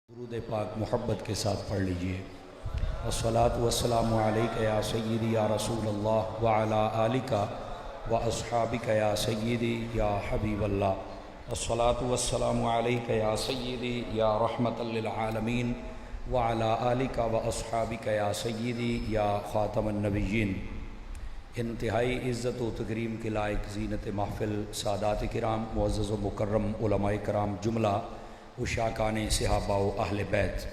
दुरूद पाक मोहब्बत के साथ पढ़ लीजिए। अस्सलातु वस्सलामु अलैका या सय्यदी या रसूलल्लाह व अला आलिका व अस्हाबिका या सय्यदी या हबीबल्लाह। अस्सलातु वस्सलामु अलैका या सय्यदी या रहमतल लिल आलमीन व अला आलिका व अस्हाबिका या सय्यदी या ख़ातमन नबिय्यीन। इंतहाई इज़्ज़त व तकरीम के लायक ज़ीनत महफ़िल सादात किराम मुअज़्ज़ज़ व मुकर्रम उलमाए कराम जुमला उशाकान सहाबा व अहले बैत,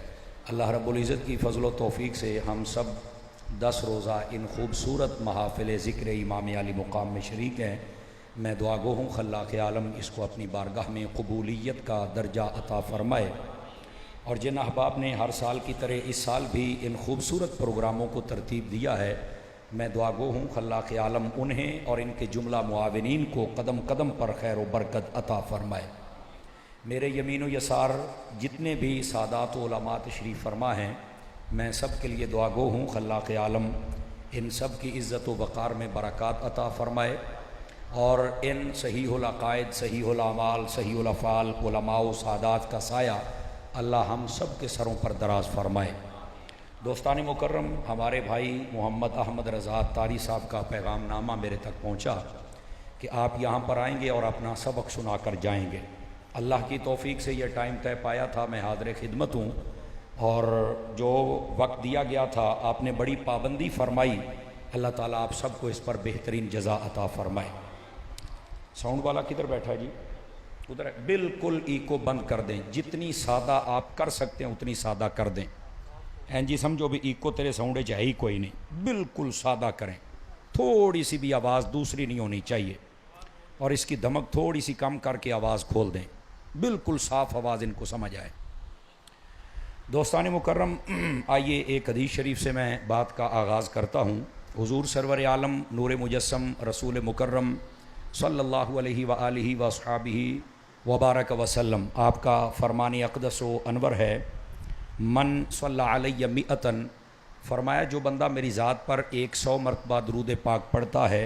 अल्लाह रब्बुल इज़्ज़त की फ़ज़ल व तौफ़ीक़ से हम सब 10 रोज़ा इन खूबसूरत महाफ़िल ज़िक्र इमाम अली मुक़ाम में शरीक हैं। मैं दुआ गो हूँ खल्लाक़ आलम इसको अपनी बारगाह में कबूलियत का दर्जा अता फ़रमाए। और जिन अहबाब ने हर साल की तरह इस साल भी इन खूबसूरत प्रोग्रामों को तरतीब दिया है, मैं दुआ गो हूँ खल्लाक़ आलम उन्हें और इनके जुमला मुआविनीन को कदम कदम पर खैर व बरकत अता फ़रमाए। मेरे यमीन व यसार जितने भी सादात उलमा तशरीफ़ फरमा हैं, मैं सब के लिए दुआ गो हूँ खल्लाक़ आलम इन सब की इज़्ज़त व वक़ार में बरक़ात अता फ़रमाए और इन सहीहुल अक़ाइद, सहीहुल अमाल, सहीहुल अफ़ाल उलमा व सादात का साया अल्लाह हम सब के सरों पर दराज फ़रमाए। दोस्तान मुकर्रम, हमारे भाई मोहम्मद अहमद रज़ा तारी साहब का पैगाम नामा मेरे तक पहुँचा कि आप यहाँ पर आएँगे और अपना सबक सुना कर जाएँगे। अल्लाह की तौफ़ीक़ से यह टाइम तय पाया था, मैं हाज़िर खिदमत हूँ और जो वक्त दिया गया था आपने बड़ी पाबंदी फरमाई। अल्लाह ताला आप सबको इस पर बेहतरीन जज़ा अता फ़रमाए। साउंड वाला किधर बैठा है जी? उधर है। बिल्कुल इको बंद कर दें, जितनी सादा आप कर सकते हैं उतनी सादा कर दें। एन जी समझो भी इको तेरे साउंड है ही कोई नहीं, बिल्कुल सादा करें, थोड़ी सी भी आवाज़ दूसरी नहीं होनी चाहिए और इसकी धमक थोड़ी सी कम करके आवाज़ खोल दें, बिल्कुल साफ़ आवाज़ इनको समझ आए। दोस्तान मुकर्रम, आइए एक हदीस शरीफ से मैं बात का आगाज़ करता हूँ। हुज़ूर सरवर आलम नूर मुजस्सम रसूल मुकर्रम सल्लल्लाहु अलैहि व आलिहि व अस्हाबिही व बारक वसल्लम, आपका फरमान अक़दस व अनवर है, मन सल्ला अलैहि मिअतन, फरमाया जो बंदा मेरी ज़ात पर 100 मरतबा दरूद पाक पढ़ता है,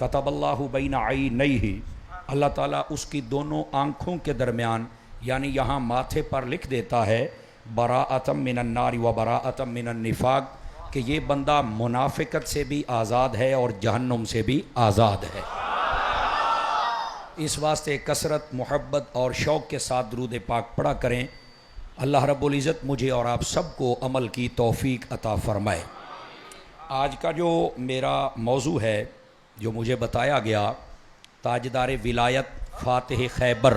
कतबल्लाहु बैन ऐनैहि, अल्लाह ताला उसकी दोनों आँखों के दरमियान यानी यहाँ माथे पर लिख देता है, बराअतम मिनन नार व बराअतम मिनन निफाक, कि ये बंदा मुनाफिकत से भी आज़ाद है और जहन्नुम से भी आज़ाद है। इस वास्ते कसरत, मोहब्बत और शौक़ के साथ दरूद पाक पढ़ा करें। अल्लाह रब्बुल इज़्ज़त मुझे और आप सबको अमल की तौफ़ीक़ अता फ़रमाए। आज का जो मेरा मौजू है, जो मुझे बताया गया, ताजदार विलायत फ़ातिह खैबर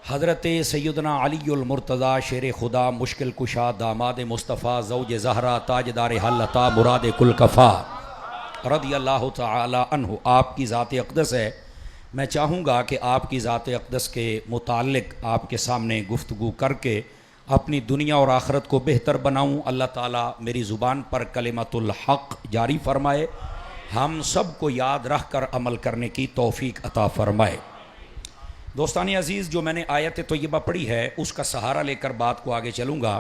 हज़रत सैयदना अलीउल मुर्तज़ा शेर खुदा मुश्किल कुशा दामाद मुस्तफ़ा ज़ौज ज़हरा ताजदार हल्लता मुराद कुल कफ़ा रज़ियल्लाहु तआला अन्हु, आपकी ज़ात अक़दस है। मैं चाहूँगा कि आपकी ज़ात अक़दस के मुताल्लिक़ आपके सामने गुफ्तगू करके अपनी दुनिया और आखिरत को बेहतर बनाऊँ। अल्लाह ताला मेरी ज़ुबान पर कलिमतुल हक़ जारी फ़रमाए, हम सब को याद रख कर अमल करने की तौफ़ीक़ अता फ़रमाए। दोस्तानी अज़ीज़, जो मैंने आयत तय्यबा पढ़ी है उसका सहारा लेकर बात को आगे चलूँगा।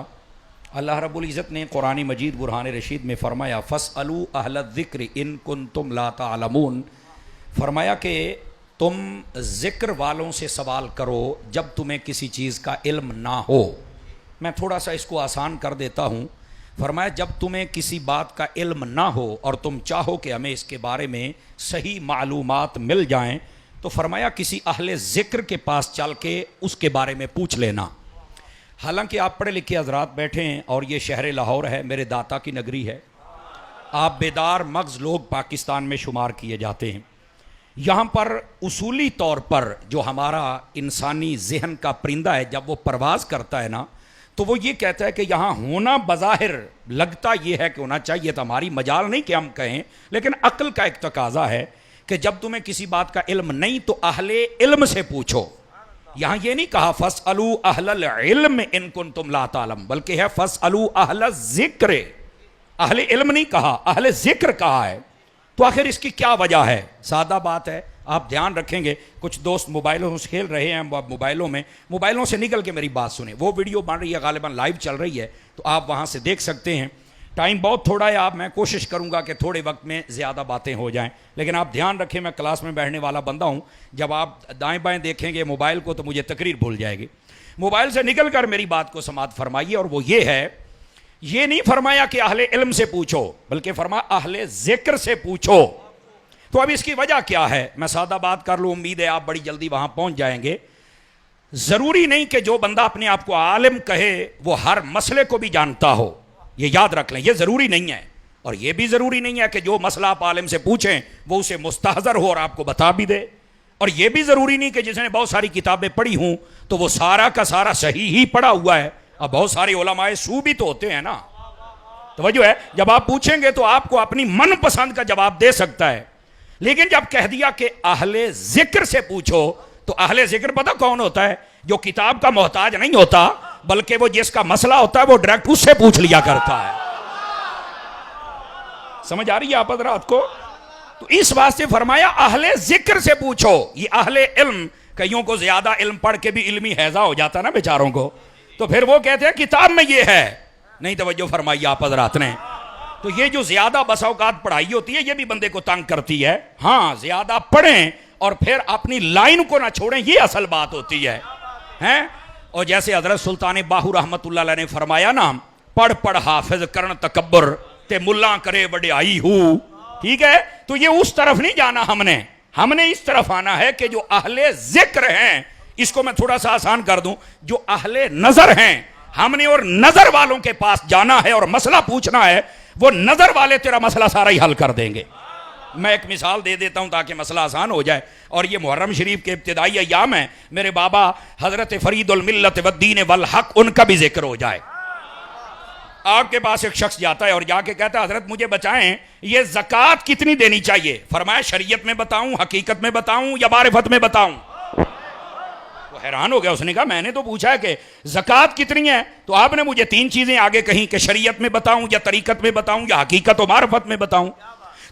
अल्लाह रब्बुल इज़्ज़त ने कुरान मजीद बुरहान रशीद में फ़रमाया, फ़स्अलू अहल ज़िक्र इन कुन्तुम ला तालमून, फरमाया कि तुम ज़िक्र वालों से सवाल करो जब तुम्हें किसी चीज़ का इल्म ना हो। मैं थोड़ा सा इसको आसान कर देता हूँ। फरमाया जब तुम्हें किसी बात का इल्म ना हो और तुम चाहो कि हमें इसके बारे में सही मालूमात मिल जाएं, तो फरमाया किसी अहले ज़िक्र के पास चल के उसके बारे में पूछ लेना। हालांकि आप पढ़े लिखे हज़रात बैठे हैं और ये शहर लाहौर है, मेरे दाता की नगरी है, आप बेदार मग़ज़ लोग पाकिस्तान में शुमार किए जाते हैं। यहाँ पर उसूली तौर पर जो हमारा इंसानी जहन का परिंदा है, जब वो परवाज़ करता है ना, तो वो ये कहता है कि यहाँ होना बज़ाहिर लगता ये है कि होना चाहिए था, हमारी मजाल नहीं कि हम कहें, लेकिन अक्ल का एक तकाज़ा है कि जब तुम्हें किसी बात का इल्म नहीं तो अहले इल्म से पूछो। यहाँ ये नहीं कहा फ़स्अलू अहलल इल्म इन कुन्तुम ला तालम, बल्कि है फ़स्अलू अहल ज़िक्र, अहले इल्म नहीं कहा, अहले ज़िक्र कहा है। तो आखिर इसकी क्या वजह है? सादा बात है, आप ध्यान रखेंगे। कुछ दोस्त मोबाइलों से खेल रहे हैं, मोबाइलों से निकल के मेरी बात सुने। वो वीडियो बन रही है, गालिबन लाइव चल रही है, तो आप वहाँ से देख सकते हैं। टाइम बहुत थोड़ा है, मैं कोशिश करूँगा कि थोड़े वक्त में ज़्यादा बातें हो जाएं, लेकिन आप ध्यान रखें, मैं क्लास में बैठने वाला बंदा हूँ। जब आप दाएँ बाएँ देखेंगे मोबाइल को तो मुझे तकरीर भूल जाएगी। मोबाइल से निकल कर मेरी बात को समाप्त फरमाइए, और वो ये है, ये नहीं फरमाया कि अहले इल्म से पूछो, बल्कि फरमाया अहले जिक्र से पूछो। तो अब इसकी वजह क्या है, मैं सादा बात कर लूं, उम्मीद है आप बड़ी जल्दी वहां पहुंच जाएंगे। जरूरी नहीं कि जो बंदा अपने आप को आलिम कहे वो हर मसले को भी जानता हो, ये याद रख लें, ये जरूरी नहीं है। और ये भी जरूरी नहीं है कि जो मसला आप आलिम से पूछें वो उसे मुस्तहज़र हो और आपको बता भी दे। और ये भी जरूरी नहीं कि जिसने बहुत सारी किताबें पढ़ी हूं तो वो सारा का सारा सही ही पढ़ा हुआ है। अब बहुत सारे उलमाए सू भी तो होते हैं ना, तो वजह है जब आप पूछेंगे तो आपको अपनी मनपसंद का जवाब दे सकता है। लेकिन जब कह दिया कि अहले जिक्र से पूछो, तो अहले जिक्र पता कौन होता है? जो किताब का मोहताज नहीं होता, बल्कि वो जिसका मसला होता है वो डायरेक्ट उससे पूछ लिया करता है। समझ आ रही है आप हज़रात को? तो इस वास्ते फरमाया अहले जिक्र से पूछो। ये अहले इल्म, कईयों को ज्यादा इल्म पढ़ के भी इल्मी हैजा हो जाता ना बेचारों को, तो फिर वो कहते हैं किताब में ये है, नहीं तवज्जो फरमाई आप हज़रात ने। तो ये जो ज्यादा बसा औकात पढ़ाई होती है ये भी बंदे को तंग करती है। हाँ, ज्यादा पढ़ें और फिर अपनी लाइन को ना छोड़ें, ये असल बात होती है, हैं? और जैसे हजरत सुल्तान बाहू रहमतुल्लाह अलैह ने फरमाया ना, पढ़ पढ़ हाफिज करन तकब्बर ते मुल्ला करे वड्याई हूं। ठीक है, तो ये उस तरफ नहीं जाना, हमने इस तरफ आना है कि जो अहले जिक्र हैं, इसको मैं थोड़ा सा आसान कर दूं, जो अहले नजर हैं, हमने और नजर वालों के पास जाना है और मसला पूछना है। वो नजर वाले तेरा मसला सारा ही हल कर देंगे। मैं एक मिसाल दे देता हूं ताकि मसला आसान हो जाए। और ये मुहर्रम शरीफ के इब्तिदाई अय्याम है, मेरे बाबा हजरत फरीदुल मिल्लत वद्दीन वल हक, उनका भी जिक्र हो जाए। आपके पास एक शख्स जाता है और जाके कहता है हजरत मुझे बचाएं, ये ज़कात कितनी देनी चाहिए? फरमाया शरीयत में बताऊं, हकीकत में बताऊं या मारिफत में बताऊं? वो हैरान हो गया, उसने कहा मैंने तो पूछा है कि ज़कात कितनी है, तो आपने मुझे 3 चीजें आगे कहीं कि शरीयत में बताऊं या तरीकत में बताऊं या हकीकत और मारिफत में बताऊं।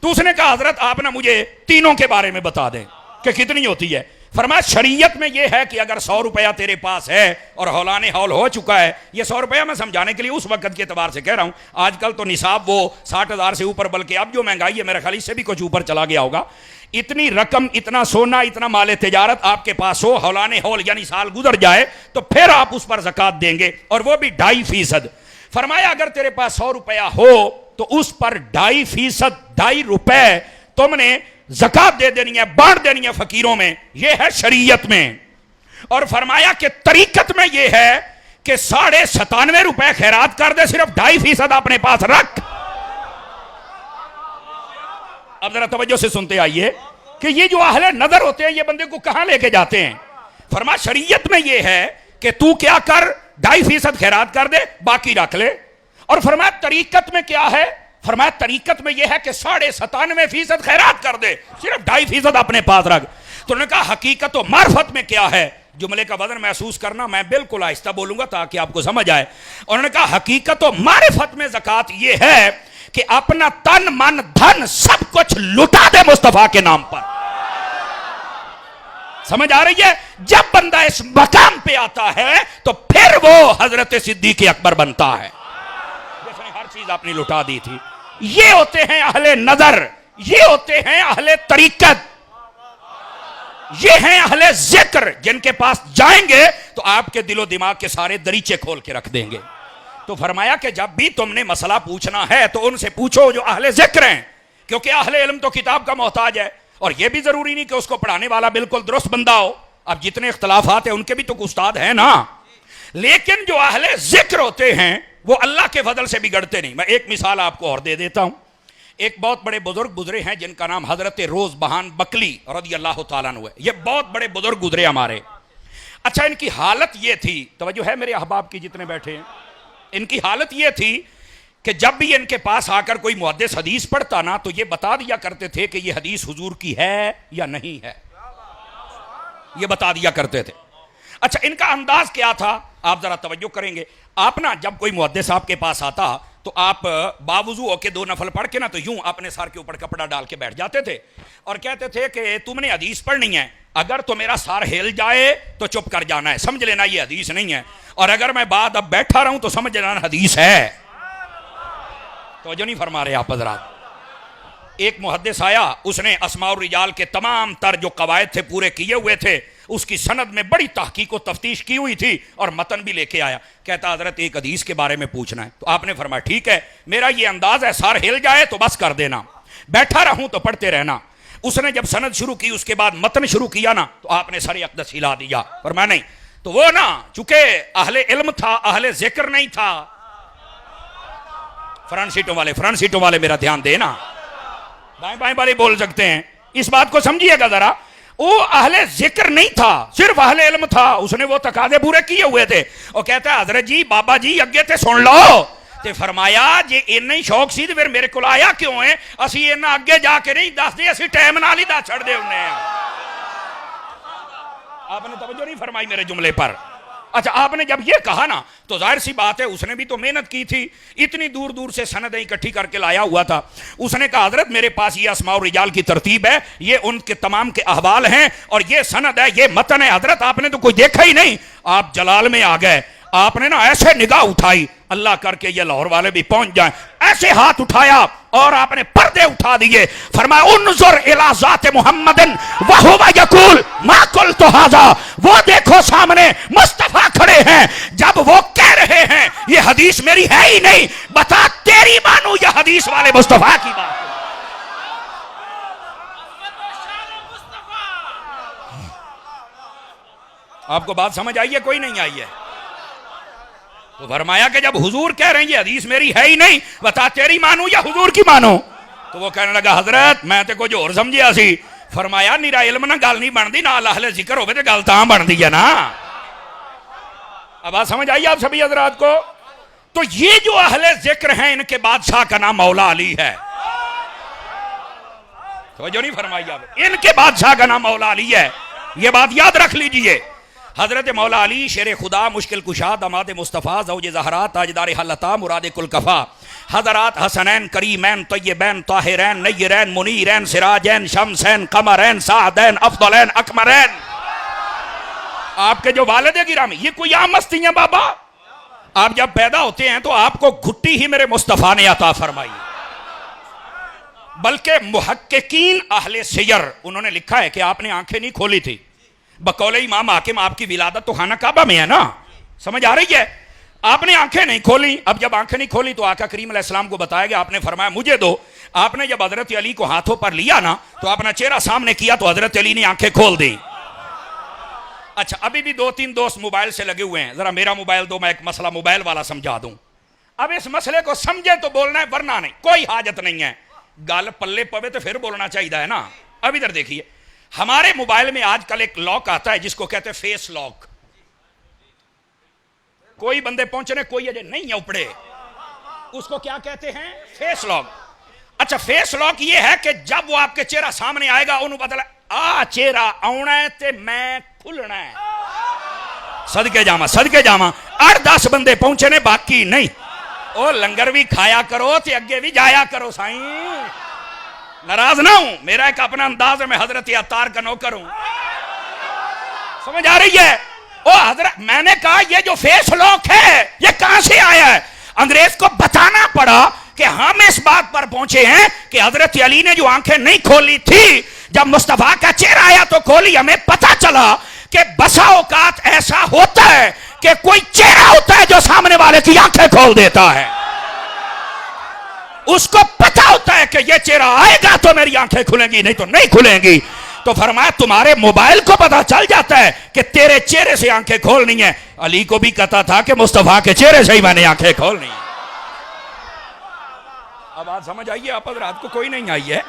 तो उसने कहा हजरत आप ना मुझे तीनों के बारे में बता दें कि कितनी होती है। फरमाया शरीयत में यह है कि अगर 100 रुपया तेरे पास है और हौलाने हौल हो चुका है, ये 100 रुपया मैं समझाने के लिए उस वक्त के एतबार से कह रहा हूं, आजकल तो निसाब वो 60,000 से ऊपर, बल्कि अब जो महंगाई है मेरा ख्याल इससे भी कुछ ऊपर चला गया होगा। इतनी रकम, इतना सोना, इतना माले तिजारत आपके पास हो, हौलाने हौल यानी साल गुजर जाए, तो फिर आप उस पर ज़कात देंगे, और वो भी 2.5%। फरमाया अगर तेरे पास 100 रुपया हो तो उस पर 2.5%, 2.5 रुपए तुमने ज़कात दे देनी है, बांट देनी है फकीरों में। यह है शरीयत में। और फरमाया कि तरीकत में यह है कि 97.5 रुपए खैरात कर दे, सिर्फ 2.5% अपने पास रख। अब जरा तवज्जो से सुनते आइए कि ये जो अहले नजर होते हैं ये बंदे को कहां लेके जाते हैं। फरमाया शरीयत में यह है कि तू क्या कर, 2.5% खैरात कर दे, बाकी रख ले। और फरमाया तरीकत में क्या है? फरमाया तरीकत में यह है कि 97.5% खैरात कर दे, सिर्फ 2.5% अपने पास रख। तो उन्होंने कहा हकीकत और मार्फत में क्या है? जुमले का वजन महसूस करना, मैं बिल्कुल आहिस्ता बोलूंगा ताकि आपको समझ आए। उन्होंने कहा हकीकत और मारिफत में ज़कात यह है कि अपना तन मन धन सब कुछ लुटा दे मुस्तफा के नाम पर। समझ आ रही है? जब बंदा इस मकाम पे आता है तो फिर वो हजरत सिद्दीक़ अकबर बनता है, जिसने हर चीज अपनी लुटा दी थी। ये होते हैं अहले नजर, ये होते हैं अहले तरीकत, ये हैं अहले जिक्र, जिनके पास जाएंगे तो आपके दिलो दिमाग के सारे दरीचे खोल के रख देंगे। तो फरमाया कि जब भी तुमने मसला पूछना है तो उनसे पूछो जो अहले जिक्र हैं, क्योंकि अहले इल्म तो किताब का मोहताज है। और यह भी जरूरी नहीं कि उसको पढ़ाने वाला बिल्कुल दुरुस्त बंदा हो। अब जितने इख्तलाफात हैं उनके भी तो उस्ताद हैं ना, लेकिन जो अहले जिक्र होते हैं वो अल्लाह के फजल से बिगड़ते नहीं। मैं एक मिसाल आपको और दे देता हूं। एक बहुत बड़े बुजुर्ग गुजरे हैं जिनका नाम हजरत रोज बहान बकली रज़ी अल्लाह तआला अन्हु है। ये बहुत बड़े बुजुर्ग गुजरे हमारे। अच्छा, इनकी हालत ये थी, तवज्जो है मेरे अहबाब की जितने बैठे हैं, इनकी हालत ये थी कि जब भी इनके पास आकर कोई मुहद्दिस हदीस पढ़ता ना, तो ये बता दिया करते थे कि ये हदीस हुजूर की है या नहीं है, ये बता दिया करते थे। अच्छा, इनका अंदाज क्या था, आप जरा तवज्जो करेंगे। आप ना जब कोई मुहद्दिस आपके पास आता तो आप बावुजू होके 2 नफल पढ़ के ना तो यूं अपने सर के ऊपर कपड़ा डाल के बैठ जाते थे और कहते थे कि तुमने हदीस पढ़नी है, अगर तो मेरा सर हिल जाए तो चुप कर जाना है, समझ लेना ये हदीस नहीं है, और अगर मैं बाद अब बैठा रहूं तो समझ लेना हदीस है। तो जो नहीं फरमा रहे आप हज़रात। एक मुहद्दिस आया, उसने अस्माउर रिजाल के तमाम तर जो कवायद थे पूरे किए हुए थे, उसकी सनद में बड़ी तहकीक व तफ्तीश की हुई थी और मतन भी लेके आया। कहता हजरत एक हदीस के बारे में पूछना है। तो आपने फरमाया ठीक है, मेरा ये अंदाज है सर हिल जाए तो बस कर देना, बैठा रहूं तो पढ़ते रहना। उसने जब सनद शुरू की उसके बाद मतन शुरू किया ना तो आपने सर अक़दस हिला दिया। फरमाया नहीं, तो वो ना चूंकि अहले इल्म था, अहले जिक्र नहीं था। फ्रंट सीटों वाले मेरा ध्यान देना, बाएं बाएं वाले बोल सकते हैं, इस बात को समझिएगा जरा। वो अहले जिक्र नहीं था, सिर्फ अहले इल्म था। उसने वो तकादे पूरे किए हुए थे। और कहता है हजरत जी बाबा जी अगे ते सुन लो। ते फरमाया जे इन्ना ही शौक सी फिर मेरे को आया क्यों है? असी इन्ना अगे जाके नहीं दसदे, असी टाइम नाल ही दस छड़दे हुंदे आ। आपने तवज्जो नहीं फरमाई मेरे जुमले पर। अच्छा, आपने जब ये कहा ना तो जाहिर सी बात है उसने भी तो मेहनत की थी, इतनी दूर दूर से सनदें इकट्ठी करके लाया हुआ था। उसने कहा हजरत मेरे पास ये अस्मा और रिजाल की तरतीब है, ये उनके तमाम के अहवाल हैं और ये सनद है, ये मतन है। हजरत आपने तो कोई देखा ही नहीं, आप जलाल में आ गए। आपने ना ऐसे निगाह उठाई, अल्लाह करके ये लाहौर वाले भी पहुंच जाएं, ऐसे हाथ उठाया और आपने पर्दे उठा दिए। फरमाया उन्जुर इला ज़ात मुहम्मदिन व हुवा यकूल मा कुल्तु हाज़ा। वो देखो सामने मुस्तफा खड़े हैं, जब वो कह रहे हैं ये हदीस मेरी है ही नहीं, बता तेरी मानू ये हदीस वाले मुस्तफा की बात। आपको बात समझ आई है कोई नहीं आई है? तो फरमाया कि जब हुजूर कह रहे हैं ये हदीस मेरी है ही नहीं, बता तेरी मानू या हुजूर की मानू। तो वो कहने लगा हजरत मैं तो कुछ और समझिया सी। फरमाया निरा इल्म ना गल नहीं बनती, ना अहले जिक्र होवे तो गल तां बनती है ना। अब बात समझ आई आप सभी हजरात को? तो ये जो अहले जिक्र हैं इनके बादशाह का नाम मौला अली है। तो जो नहीं फरमाई आप, इनके बादशाह का नाम मौला अली है, ये बात याद रख लीजिए। हजरत मौला अली शेर खुदा, मुश्किल कुशा, दमाद मुस्तफ़ा, ज़ौज ज़हरा, ताजदार हलता, मुराद कुल कफ़ा, हजरात हसनैन, करीमैन, तय्यबैन, ताहिरैन, नय्यरैन, मुनीरैन, सिराजैन, शमसैन, कमरैन, सादैन, अफदलैन, अकमरैन। आपके जो वालिद गिरामी, ये कोई आम मस्ती है बाबा। आप जब पैदा होते हैं तो आपको घुट्टी ही मेरे मुस्तफ़ा ने अता फरमाई। बल्कि मुहक्किकीन अहले सियर उन्होंने लिखा है कि आपने आंखें नहीं खोली थी। बकौले इमाम हाकिम आपकी विलादत तो खाना काबा में है ना, समझ आ रही है? आपने आंखें नहीं खोली। अब जब आंखें नहीं खोली तो आका करीम अलैहिस्सलाम को बताया गया, आपने फरमाया मुझे दो। आपने जब हजरत अली को हाथों पर लिया ना तो अपना चेहरा सामने किया तो हजरत अली ने आंखें खोल दी। अच्छा, अभी भी 2-3 दोस्त मोबाइल से लगे हुए हैं, जरा मेरा मोबाइल दो, मैं एक मसला मोबाइल वाला समझा दूं। अब इस मसले को समझे तो बोलना है, वरना नहीं, कोई हाजत नहीं है। गल पल्ले पवे तो फिर बोलना चाहिए है ना। अब इधर देखिए, हमारे मोबाइल में आजकल एक लॉक आता है जिसको कहते हैं फेस लॉक। कोई बंदे पहुंचने, कोई अजय नहीं है उपड़े, उसको क्या कहते हैं? Face lock. अच्छा, फेस लॉक ये है कि जब वो आपके चेहरा सामने आएगा उन्होंने बदला आ चेहरा आना है ते मैं खुलना है। सदके जामा 8-10 बंदे पहुंचे ने, बाकी नहीं। ओ लंगर भी खाया करो ते अगे भी जाया करो साईं, नाराज ना हूं। मेरा एक अपना अंदाज है, मैं हजरत अत्तार का नौकर हूं, समझ आ रही है? ओ हजरत, मैंने कहा ये जो फेस लॉक है ये कहां से आया है? अंग्रेज को बताना पड़ा कि हम इस बात पर पहुंचे हैं कि हजरत अली ने जो आंखें नहीं खोली थी, जब मुस्तफा का चेहरा आया तो खोली। हमें पता चला कि बसा औकात ऐसा होता है कि कोई चेहरा होता है जो सामने वाले की आंखें खोल देता है। उसको पता होता है कि यह चेहरा आएगा तो मेरी आंखें खुलेंगी, नहीं तो नहीं खुलेंगी। तो फरमाया तुम्हारे मोबाइल को पता चल जाता है कि तेरे चेहरे से आंखें खोलनी है। अली को भी कहता था कि मुस्तफा के चेहरे से ही मैंने आंखें खोलनी है। अब बात समझ आइए आप रात को कोई नहीं आई है?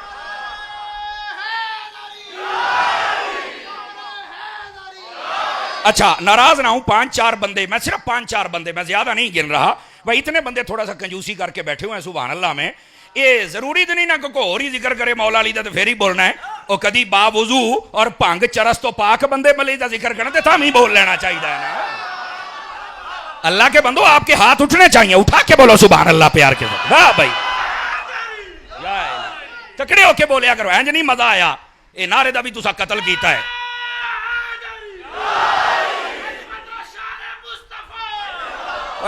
अच्छा, नाराज ना हूं, 5-4 बंदे, मैं सिर्फ 5-4 बंदे, मैं ज्यादा नहीं गिन रहा भाई, इतने बंदे थोड़ा सा कंजूसी करके बैठे हुए हैं सुभान अल्लाह में। ये जरूरी तो नहीं ना को और ही जिक्र करे मौला अली दा तो फिर ही बोलना है। और कदी बावुजू और भंग चरस तो पाक बंदे मली का जिक्र करना तो हम ही बोल लेना चाहिए ना। अल्लाह के बंदो, आपके हाथ उठने चाहिए, उठा के बोलो सुभान अल्लाह प्यार के साथ। वाह भाई, तकड़े होके बोलिया करो, इंज नहीं मजा आया। ये नारे दा भी तुसा कतल कीता है।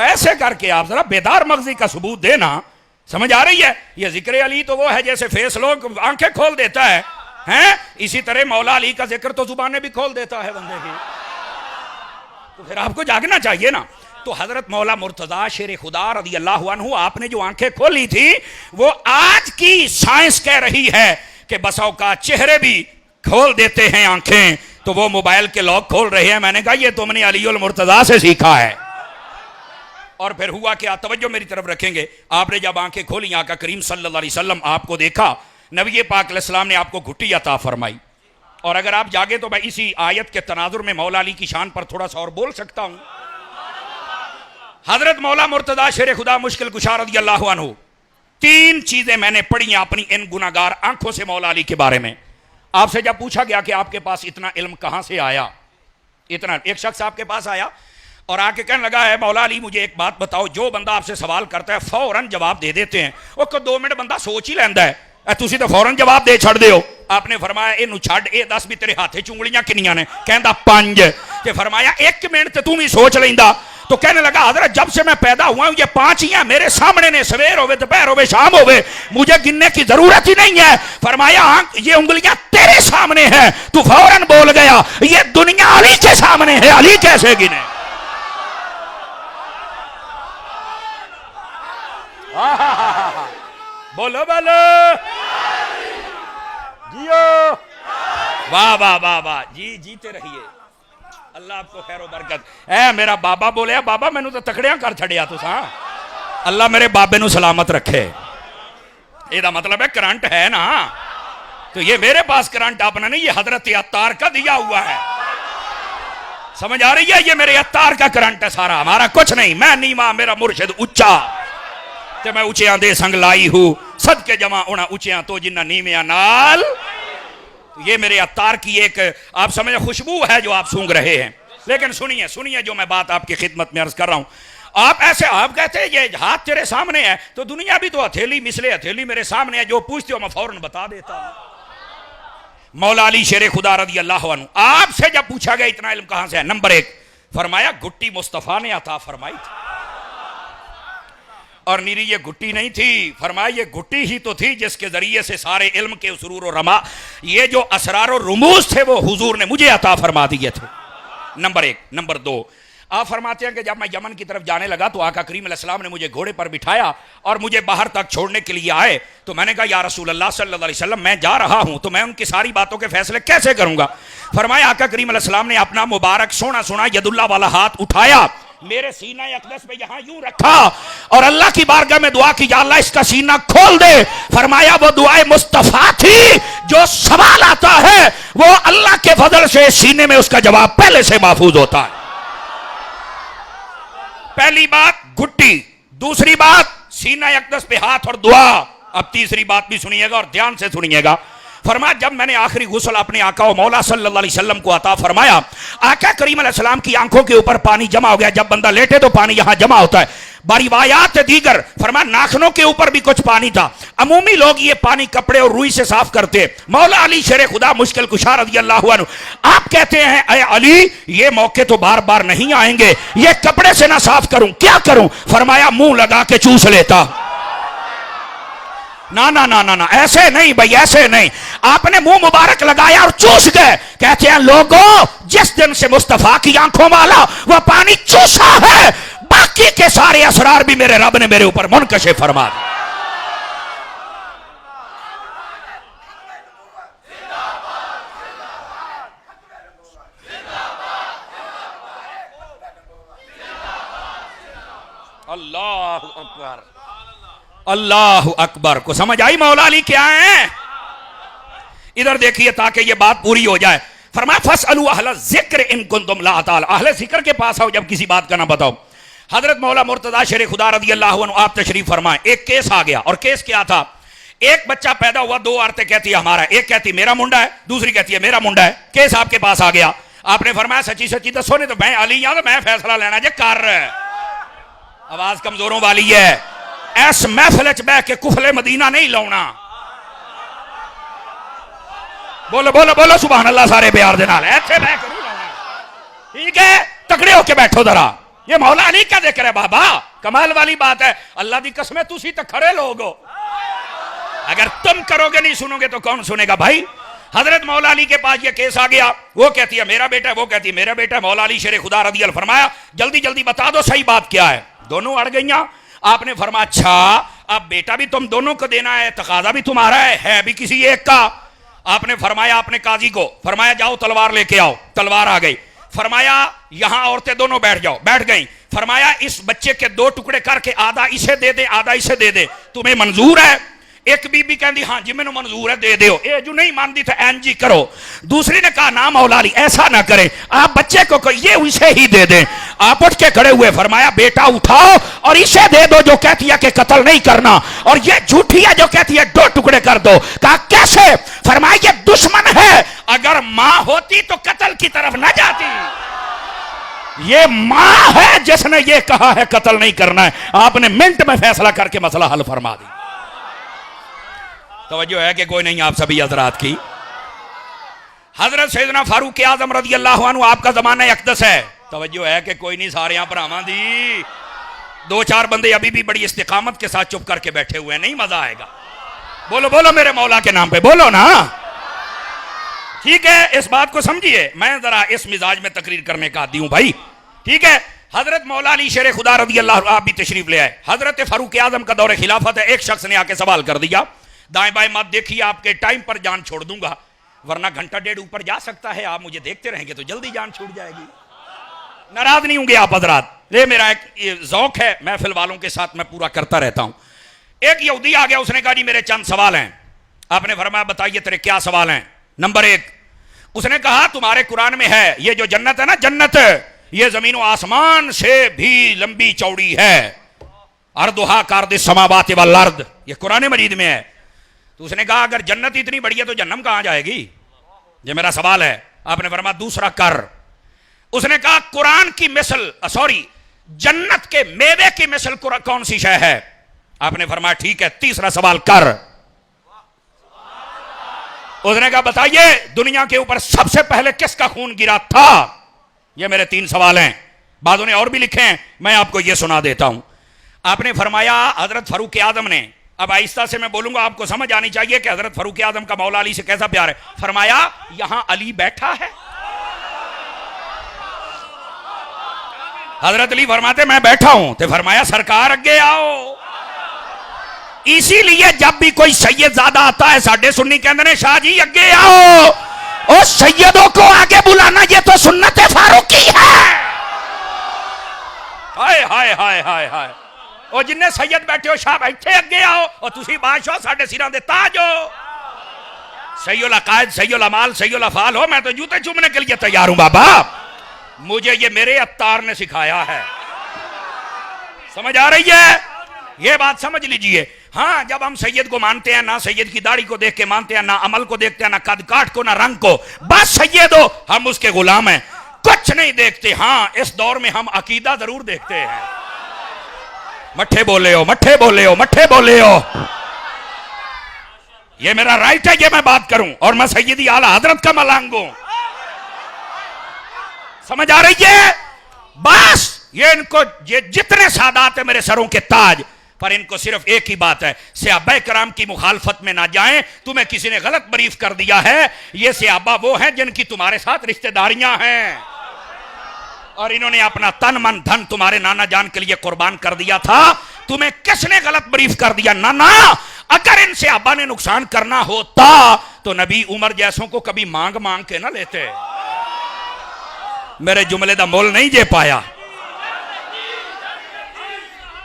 ऐसे करके आप जरा बेदार मगजी का सबूत देना, समझ आ रही है? ये जिक्र अली तो वो है जैसे फेस लोग आंखें खोल देता है। हैं। इसी तरह मौला अली का जिक्र तो जुबानें भी खोल देता है बंदे की, तो फिर आपको जागना चाहिए ना। तो हजरत मौला मुर्तजा शेर खुदा रज़ी अल्लाह अन्हु, आपने जो आंखें खोली थी वो आज की साइंस कह रही है कि बसों का चेहरे भी खोल देते हैं आंखें, तो वो मोबाइल के लॉक खोल रहे हैं। मैंने कहा ये तुमने अली उल मुर्तजा से सीखा है। और फिर हुआ क्या, तवज्जो मेरी तरफ रखेंगे। आपने जब आंखें खोली, आका करीम सल्लल्लाहु अलैहि वसल्लम आपको देखा, नबी पाक अलैहिस्सलाम ने आपको घुट्टी अता फरमाई। और अगर आप जागे तो मैं इसी आयत के तनाजुर में मौला अली की शान पर थोड़ा सा और बोल सकता हूं। हजरत मौला मुर्तजा शेर खुदा मुश्किल कुशा रज़ी अल्लाह अन्हु, तीन चीजें मैंने पढ़ी अपनी इन गुनाहगार आंखों से मौला अली के बारे में। आपसे जब पूछा गया कि आपके पास इतना इल्म कहां से आया, इतना, एक शख्स आपके पास आया और आके कहने लगा है मौला अली मुझे एक बात बताओ, जो बंदा आपसे सवाल करता है फौरन जवाब दे देते हैं, वो को 2 मिनट बंदा सोच ही लेंदा है, तुसी तो फौरन जवाब दे छड़ हो। आपने फरमाया इनू छड़, ए दस भी तेरे हाथे चुंगलियां किनियां ने, कहंदा 5। ते फरमाया 1 मिनट तू भी सोच लेंदा। तो कहने लगा हजरत जब से मैं पैदा हुआ हूं ये 5 ही हैं, मेरे सामने ने, सवेर होवे दोपहर होवे शाम होवे, मुझे गिनने की जरूरत ही नहीं है। फरमाया हाँ ये उंगलियां तेरे सामने हैं, तू फौरन बोल गया ये दुनिया अली के सामने है, अली कैसे गिने। बोलो बोलो जियो, वाह वाह वाह वाह जी, जीते रहिए, अल्लाह आपको खैरो बरकत। ऐ मेरा बाबा बोले बाबा मैनू तो तकड़िया कर छड़िया तुसा, अल्लाह मेरे बाबे नू सलामत रखे। ਇਹਦਾ मतलब है करंट है ना, तो ये मेरे पास करंट अपना नहीं, ये हजरत अत्तार का दिया हुआ है, समझ आ रही है। ये मेरे अत्तार का करंट है सारा, हमारा कुछ नहीं। मैं नीवा मेरा मुर्शिद उच्चा, ते मैं ऊंचिया दे संग लाई हूं, सदके जमा उना ऊंचिया तो जिन्ना नीविया नाल। ये मेरे अत्तार की एक आप समझे खुशबू है जो आप सूंघ रहे हैं। लेकिन सुनिए सुनिए जो मैं बात आपकी खिदमत में अर्ज कर रहा हूं। आप ऐसे आप कहते हैं ये हाथ तेरे सामने है, तो दुनिया भी तो हथेली मिसले हथेली मेरे सामने है, जो पूछते हो मैं फौरन बता देता हूं। मौला अली शेर खुदा रज़ी अल्लाह अन्हु, आपसे जब पूछा गया इतना इल्म कहां से है, नंबर 1 फरमाया घुट्टी मुस्तफा ने अता फरमाई थी। और नीरी ये घुट्टी नहीं थी, फरमाया ये घुट्टी ही तो थी जिसके जरिए से सारे इल्म के सुरूर और रमा, ये जो असरार और रुमूज थे वो हुजूर ने मुझे अता फरमा दिए थे। नंबर 1। नंबर 2 आप फरमाते हैं कि जब मैं यमन की तरफ जाने लगा तो आका करीम अलैहिस्सलाम ने मुझे घोड़े पर बिठाया और मुझे बाहर तक छोड़ने के लिए आए, तो मैंने कहा या रसूल अल्लाह सल्लल्लाहु अलैहि वसल्लम मैं जा रहा हूं, तो मैं उनकी सारी बातों के फैसले कैसे करूंगा। फरमाया आका करीम अलैहिस्सलाम ने अपना मुबारक सोना सोना यदुल्ला वाला हाथ उठाया, मेरे सीना अक़दस पे यहां यूं रखा और अल्लाह की बारगाह में दुआ की, या अल्लाह इसका सीना खोल दे। फरमाया वो दुआए मुस्तफा थी, जो सवाल आता है वो अल्लाह के फजल से सीने में उसका जवाब पहले से महफूज होता है। पहली बात घुट्टी, दूसरी बात सीना अक़दस पे हाथ और दुआ। अब तीसरी बात भी सुनिएगा और ध्यान से सुनिएगा। फरमाया जब मैंने आखिरी गुस्ल अपने आका और मौला सल्लल्लाहु अलैहि वसल्लम को अता फरमाया, आका करीम अलैहिस्सलाम की आंखों के ऊपर पानी जमा हो गया। जब बंदा लेटे तो पानी यहां जमा होता है, बारिवायात दीगर फरमाया नाखनों के ऊपर भी कुछ पानी था। अमूमी लोग ये पानी कपड़े और रुई से साफ करते। मौला अली शेर खुदा मुश्किल कुशा रज़ी अल्लाह अन्हु आप कहते हैं अय अली ये मौके तो बार बार नहीं आएंगे, ये कपड़े से ना साफ करूं क्या करूं। फरमाया मुंह लगा के चूस लेता। ना ना ना ना ना ऐसे नहीं भाई, ऐसे नहीं। आपने मुंह मुबारक लगाया और चूस गए। कहते हैं लोगों जिस दिन से मुस्तफा की आंखों वाला वह पानी चूसा है, बाकी के सारे असरार भी मेरे रब ने मेरे ऊपर मुनकशे फरमा दिए। अल्लाह अकबर, अल्लाह अकबर। को समझ आई मौला अली क्या है? इधर देखिए ताकि ये बात पूरी हो जाए। फरमाया फसअलू अहल ज़िक्र इन कुंतुम ला ताल, अहले ज़िक्र के पास आओ जब किसी बात का ना बताओ। हजरत मौला मुर्तजा शेर खुदा रज़ी अल्लाह अन्हु आप तशरीफ फरमाए। एक केस आ गया और केस क्या था, एक बच्चा पैदा हुआ, 2 औरतें कहती है हमारा, एक कहती मेरा मुंडा है, दूसरी कहती है मेरा मुंडा है। केस आपके पास आ गया, आपने फरमाया सच्ची सच्ची दसो, नहीं तो मैं अली हूं तो मैं फैसला लेना जे कर। आवाज कमजोरों वाली है, ऐस महफिल च बह के कुफले मदीना नहीं लाउना। बोलो बोलो बोलो सुभान अल्लाह सारे प्यार दे नाल, ऐसे बह के नहीं लाउना, ठीक है? तकड़े होके बैठो जरा। ये मौला अली का जिक्र है बाबा, कमाल वाली बात है। अल्लाह दी कसम तुसी तो खरे लोग हो, अगर तुम करोगे नहीं सुनोगे तो कौन सुनेगा भाई। हजरत मौला अली के पास ये केस आ गया, वो कहती है मेरा बेटा है, वो कहती है मेरा बेटा है। मौला अली शेर खुदा रज़ी अल्लाह फरमाया जल्दी जल्दी बता दो सही बात क्या है। दोनों अड़ गईं। आपने फरमाया अच्छा अब बेटा भी तुम दोनों को देना है, तकाजा भी तुम्हारा है भी किसी एक का। आपने फरमाया अपने काजी को फरमाया जाओ तलवार लेके आओ। तलवार आ गई। फरमाया यहां औरतें दोनों बैठ जाओ। बैठ गई। फरमाया इस बच्चे के दो टुकड़े करके आधा इसे दे दे आधा इसे दे दे, तुम्हें मंजूर है? एक बीबी कहती हाँ जी मैंने मंजूर है, दे दो। ये जो नहीं मानती थे एन जी करो। दूसरी ने कहा ना मौला अली ऐसा ना करें, आप बच्चे को ये इसे ही दे दें। आप उठ के खड़े हुए फरमाया बेटा उठाओ और इसे दे दो जो कहती है कि कत्ल नहीं करना, और ये झूठी है जो कहती है दो टुकड़े कर दो। कहा कैसे? फरमाया ये दुश्मन है, अगर मां होती तो कत्ल की तरफ ना जाती। ये मां है जिसने ये कहा है कत्ल नहीं करना है। आपने मिनट में फैसला करके मसला हल फरमा दी। तवज्जो है कि कोई नहीं आप सभी हजरात की। हजरत सैयदना फारूक आजम रज़ी अल्लाह अन्हु आपका जमाना अक़दस है। तवज्जो है कि कोई नहीं सारे यहां भरावां दी। दो चार बंदे अभी भी बड़ी इस्तिकामत के साथ चुप करके बैठे हुए हैं, नहीं मजा आएगा। बोलो बोलो मेरे मौला के नाम पे बोलो ना। ठीक है इस बात को समझिए, मैं जरा इस मिजाज में तकरीर करने का आदी हूं भाई। ठीक है हजरत मौला अली शेर खुदा रज़ी अल्लाह आप भी तशरीफ ले आए। हजरत फारूक आजम का दौरे खिलाफत है। एक शख्स ने आके सवाल कर दिया दाएं बाएं मत देखिए आपके टाइम पर जान छोड़ दूंगा, वरना घंटा डेढ़ ऊपर जा सकता है, आप मुझे देखते रहेंगे तो जल्दी जान छूट जाएगी। नाराज नहीं होंगे आप हजरात, ये मेरा एक जौक है, महफिल वालों के साथ मैं पूरा करता रहता हूं। एक यहूदी आ गया, उसने कहा जी मेरे चंद सवाल हैं। आपने फरमाया बताइए तेरे क्या सवाल हैं। नंबर एक, उसने कहा तुम्हारे कुरान में है ये जो जन्नत है ना, जन्नत ये जमीन व आसमान से भी लंबी चौड़ी है, अर्दुहा कार्द समावात वल अर्द, ये कुरान मजीद में है। तो उसने कहा अगर जन्नत इतनी बड़ी है तो जन्नम कहां जाएगी? ये मेरा सवाल है। आपने फरमाया दूसरा कर। उसने कहा कुरान की मिसल सॉरी जन्नत के मेवे की मिसल कौन सी शय है? आपने फरमाया ठीक है। तीसरा सवाल कर। उसने कहा बताइए दुनिया के ऊपर सबसे पहले किसका खून गिरा था? ये मेरे तीन सवाल हैं। बादों ने और भी लिखे हैं, मैं आपको ये सुना देता हूं। आपने फरमाया हजरत फारूक आजम ने, अब आहिस्ता से मैं बोलूंगा आपको समझ आनी चाहिए कि हजरत फारूक आजम का मौला अली से कैसा प्यार है। फरमाया यहां अली बैठा है। हजरत अली फरमाते मैं बैठा हूं, तो फरमाया सरकार अगे आओ। इसीलिए जब भी कोई सैयद ज्यादा आता है साडे सुन्नी कहते हैं शाह जी अगे आओ, और सैयदों को आगे बुलाना ये तो सुन्नत फारूकी है। हाय हाय हाय हाय हाय, और जिन्ने सैयद बैठे हो शाह बैठे अगे आओ, और तुसी बादशाह साडे सिरां दे ताज हो। सैयुल अकायद सैयुल अमाल सैयुल अफाल हो, मैं तो जूते चूमने के लिए तैयार हूं बाबा। मुझे ये मेरे अत्तार ने सिखाया है। समझ आ रही है? ये बात समझ लीजिए। हाँ जब हम सैयद को मानते हैं ना सैयद की दाढ़ी को देख के मानते हैं, ना अमल को देखते हैं, ना कद काट को, ना रंग को, बस सैयद हो, हम उसके गुलाम हैं, कुछ नहीं देखते। हाँ इस दौर में हम अकीदा जरूर देखते हैं। मट्ठे बोले हो मट्ठे बोले हो मट्ठे बोले हो, ये मेरा राइट है, ये मैं बात करूं, और मैं सैयदी आला हजरत का मलांग हूं। समझ आ रही है? बस ये इनको ये जितने सादात है मेरे सरों के ताज, पर इनको सिर्फ एक ही बात है, सहाबा कराम की मुखालफत में ना जाएं। तुम्हें किसी ने गलत ब्रीफ कर दिया है, ये सहाबा वो हैं जिनकी तुम्हारे साथ रिश्तेदारियां हैं, और इन्होंने अपना तन मन धन तुम्हारे नाना जान के लिए कुर्बान कर दिया था। तुम्हें किसने गलत ब्रीफ कर दिया? नाना, अगर इन सहाबा ने नुकसान करना होता तो नबी उमर जैसों को कभी मांग मांग के ना लेते। मेरे जुमले दा मोल नहीं जे पाया।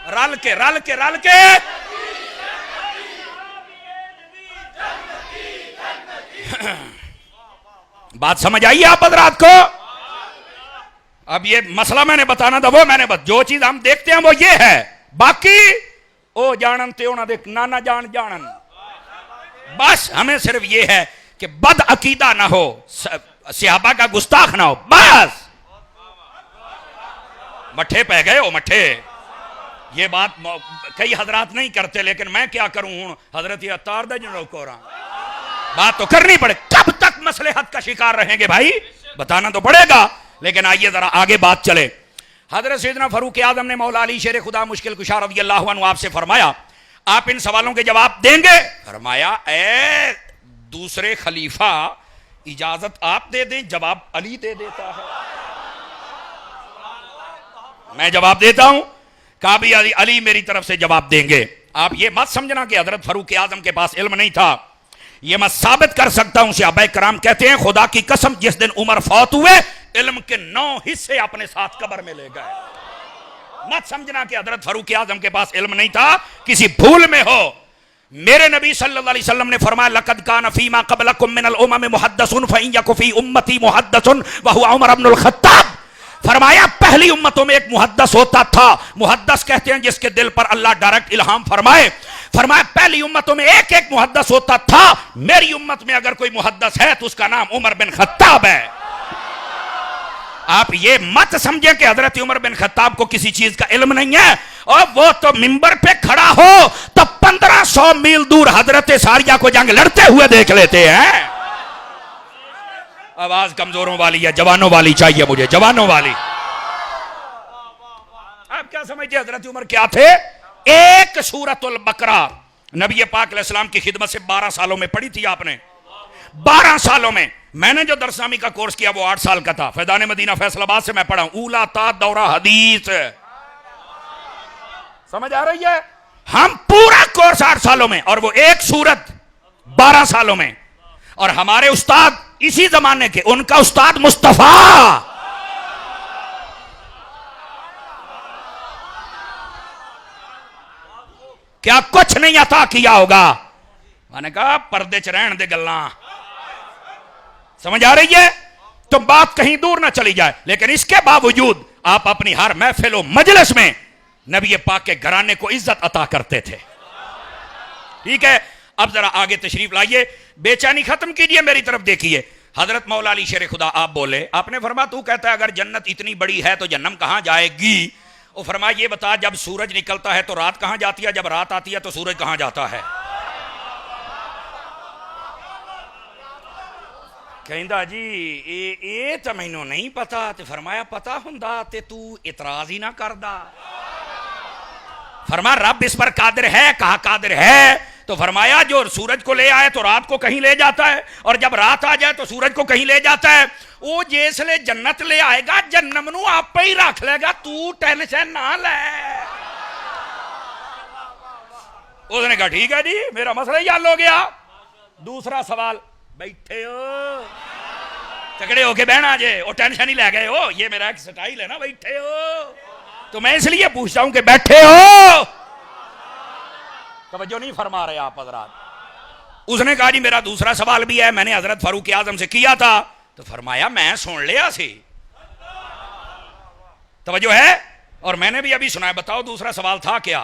रल के रल के रल के बात समझ आई आप हजरात को? अब ये मसला मैंने बताना था, वो मैंने जो चीज हम देखते हैं वो ये है, बाकी ओ जानन ते उन्हां दे नाना जान जानन। बस हमें सिर्फ ये है कि बद अकीदा ना हो, सहाबा का गुस्ताख ना हो, बस। मट्ठे पै गए हो मट्ठे। ये बात कई हजरात नहीं करते, लेकिन मैं क्या करूं हूं हजरत अत्तार दा जनों को बात तो करनी पड़े। कब तक मसलहत का शिकार रहेंगे भाई? बताना तो पड़ेगा। लेकिन आइए जरा आगे बात चले। हजरत सैयदना फारूक आजम ने मौला अली शेर खुदा मुश्किल कुशा रज़ी अल्लाह अन्हु आपसे फरमाया आप इन सवालों के जवाब देंगे? फरमाया ए दूसरे खलीफा इजाजत आप दे दें, जवाब अली दे देता है। मैं जवाब देता हूं, कहा भी अली मेरी तरफ से जवाब देंगे। आप ये मत समझना कि हजरत फारूक आजम के पास इल्म नहीं था, ये मैं साबित कर सकता हूं। सहाबाए कराम कहते हैं खुदा की कसम जिस दिन उमर फौत हुए इल्म के 9 हिस्से अपने साथ कब्र में ले गए। मत समझना कि हजरत फारूक आजम के पास इल्म नहीं था, किसी भूल में हो। मेरे नबी सल्लल्लाहु अलैहि वसल्लम ने फरमाया लक़द कान फीमा क़ब्लकुम मिनल उमम मुहद्दिसुन फ़इन यकु फी उम्मती मुहद्दिसुन व हुवा उमर इब्नुल ख़त्ताब। फरमाया पहली उम्मतों में एक मुहद्दस होता था। मुहद्दस कहते हैं जिसके दिल पर अल्लाह डायरेक्ट इल्हाम फरमाए। फरमाया पहली उम्मतों में एक एक मुहद्दस होता था। मेरी उम्मत में अगर कोई मुहद्दस है तो उसका नाम उमर बिन खत्ताब है। आप ये मत समझें कि हजरत उमर बिन खत्ताब को किसी चीज का इल्म नहीं है, और वो तो मिंबर पे खड़ा हो तो 1500 मील दूर हजरत सारिया को जंग लड़ते हुए देख लेते हैं। आवाज कमजोरों वाली है, जवानों वाली चाहिए मुझे, जवानों वाली। आप क्या समझते हजरत उमर क्या थे? एक सूरतुल बकरा नबी पाक अलैहिस्सलाम की खिदमत से 12 सालों में पढ़ी थी आपने। 12 सालों में मैंने जो दरसामी का कोर्स किया वो 8 साल का था। फैजान मदीना फैसलाबाद से मैं पढ़ा हूं, ऊला ता दौरा हदीस। समझ आ रही है? हम पूरा कोर्स 8 सालों में, और वो एक सूरत 12 सालों में। और हमारे उस्ताद इसी जमाने के, उनका उस्ताद मुस्तफा, क्या कुछ नहीं अता किया होगा? मैंने कहा पर्दे च रहन दे गल्लां। समझ आ रही है? तो बात कहीं दूर ना चली जाए। लेकिन इसके बावजूद आप अपनी हर महफिल व मजलिस में नबी पाक के घराने को इज्जत अता करते थे। ठीक है, अब जरा आगे तशरीफ लाइए, बेचैनी खत्म कीजिए, मेरी तरफ देखिए। हजरत मौला अली शेर खुदा आप बोले, आपने फरमाया तू कहता है अगर जन्नत इतनी बड़ी है तो जन्नम कहां जाएगी? वो फरमाया ये बता, जब सूरज निकलता है तो रात कहां जाती है, जब रात आती है तो सूरज कहां जाता है? कहता जी ये तो मैनू नहीं पता। तो फरमाया पता हुंदा ते तू इतराज ही ना करदा। फरमाया रब इस पर कादिर है। कहा कादिर है? तो फरमाया जो सूरज को ले आए तो रात को कहीं ले जाता है, और जब रात आ जाए तो सूरज को कहीं ले जाता है। वो जिसले जन्नत ले आएगा जन्नम नू आप ही रख लेगा, तू टेंशन ना ले। उसने कहा ठीक है जी, मेरा मसला ही हल हो गया। दूसरा सवाल, बैठे हो तगड़े होके बहना जे, वो टेंशन ही ले गए हो, ये मेरा एक स्टाइल है ना, बैठे हो। तो मैं इसलिए पूछता हूं कि बैठे हो, तवज्जो नहीं फरमा रहे आप हजरात। उसने कहा जी मेरा दूसरा सवाल भी है, मैंने हजरत फारूक आजम से किया था। तो फरमाया मैं सुन लिया सी। तवज्जो है? और मैंने भी अभी सुना है। बताओ दूसरा सवाल था क्या